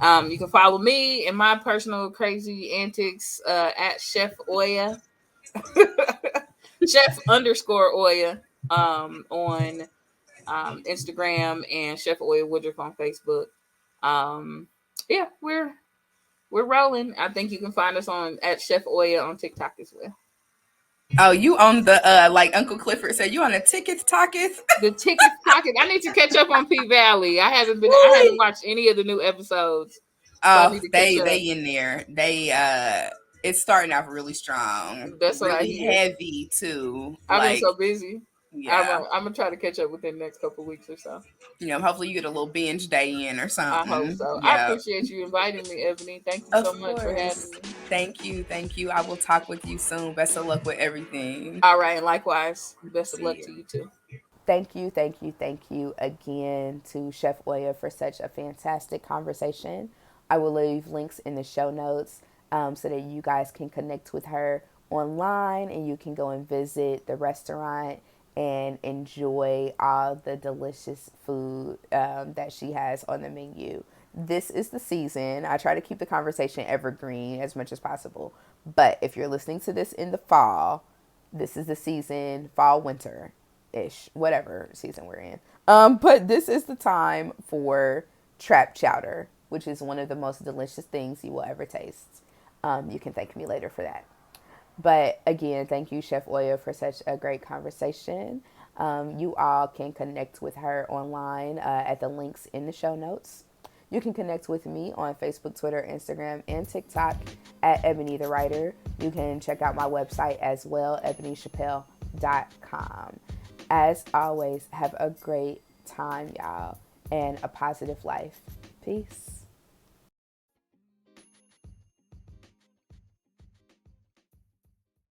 [SPEAKER 2] You can follow me and my personal crazy antics at Chef Oya, Chef underscore Oya, on Instagram, and Chef Oya Woodruff on Facebook. Um, yeah, we're rolling. I think you can find us on at Chef Oya on TikTok as well.
[SPEAKER 1] Oh, you on the like Uncle Clifford said, you on the tickets talketh?
[SPEAKER 2] The tickets pocket. I need to catch up on P Valley. I haven't
[SPEAKER 1] Woo!
[SPEAKER 2] watched any of the new episodes, so I
[SPEAKER 1] Oh,
[SPEAKER 2] need to catch
[SPEAKER 1] they
[SPEAKER 2] up.
[SPEAKER 1] in there. It's starting off really strong,
[SPEAKER 2] That's what I
[SPEAKER 1] really
[SPEAKER 2] hear.
[SPEAKER 1] heavy too.
[SPEAKER 2] I've been
[SPEAKER 1] Like,
[SPEAKER 2] so busy.
[SPEAKER 1] yeah,
[SPEAKER 2] I'm gonna try to catch up within the next couple weeks or so.
[SPEAKER 1] hopefully you get a little binge day in or
[SPEAKER 2] I hope
[SPEAKER 1] something.
[SPEAKER 2] so. I
[SPEAKER 1] Yeah,
[SPEAKER 2] appreciate you inviting me, Ebony. Thank you
[SPEAKER 1] of
[SPEAKER 2] so much for having
[SPEAKER 1] course.
[SPEAKER 2] me.
[SPEAKER 1] Thank you, thank you. I will talk with you soon. Best of luck with everything.
[SPEAKER 2] All right, and likewise, best of luck
[SPEAKER 1] See
[SPEAKER 2] to
[SPEAKER 1] you.
[SPEAKER 2] you too.
[SPEAKER 1] Thank you again to Chef Oya for such a fantastic conversation. I will leave links in the show notes so that you guys can connect with her online and you can go and visit the restaurant and enjoy all the delicious food that she has on the menu. This is the season. I try to keep the conversation evergreen as much as possible. But if you're listening to this in the fall, this is the season, fall, winter ish, whatever season we're in. But this is the time for trap chowder, which is one of the most delicious things you will ever taste. You can thank me later for that. But again, thank you, Chef Oya, for such a great conversation. You all can connect with her online at the links in the show notes. You can connect with me on Facebook, Twitter, Instagram, and TikTok at Ebony the Writer. You can check out my website as well, ebonychappelle.com. As always, have a great time, y'all, and a positive life. Peace.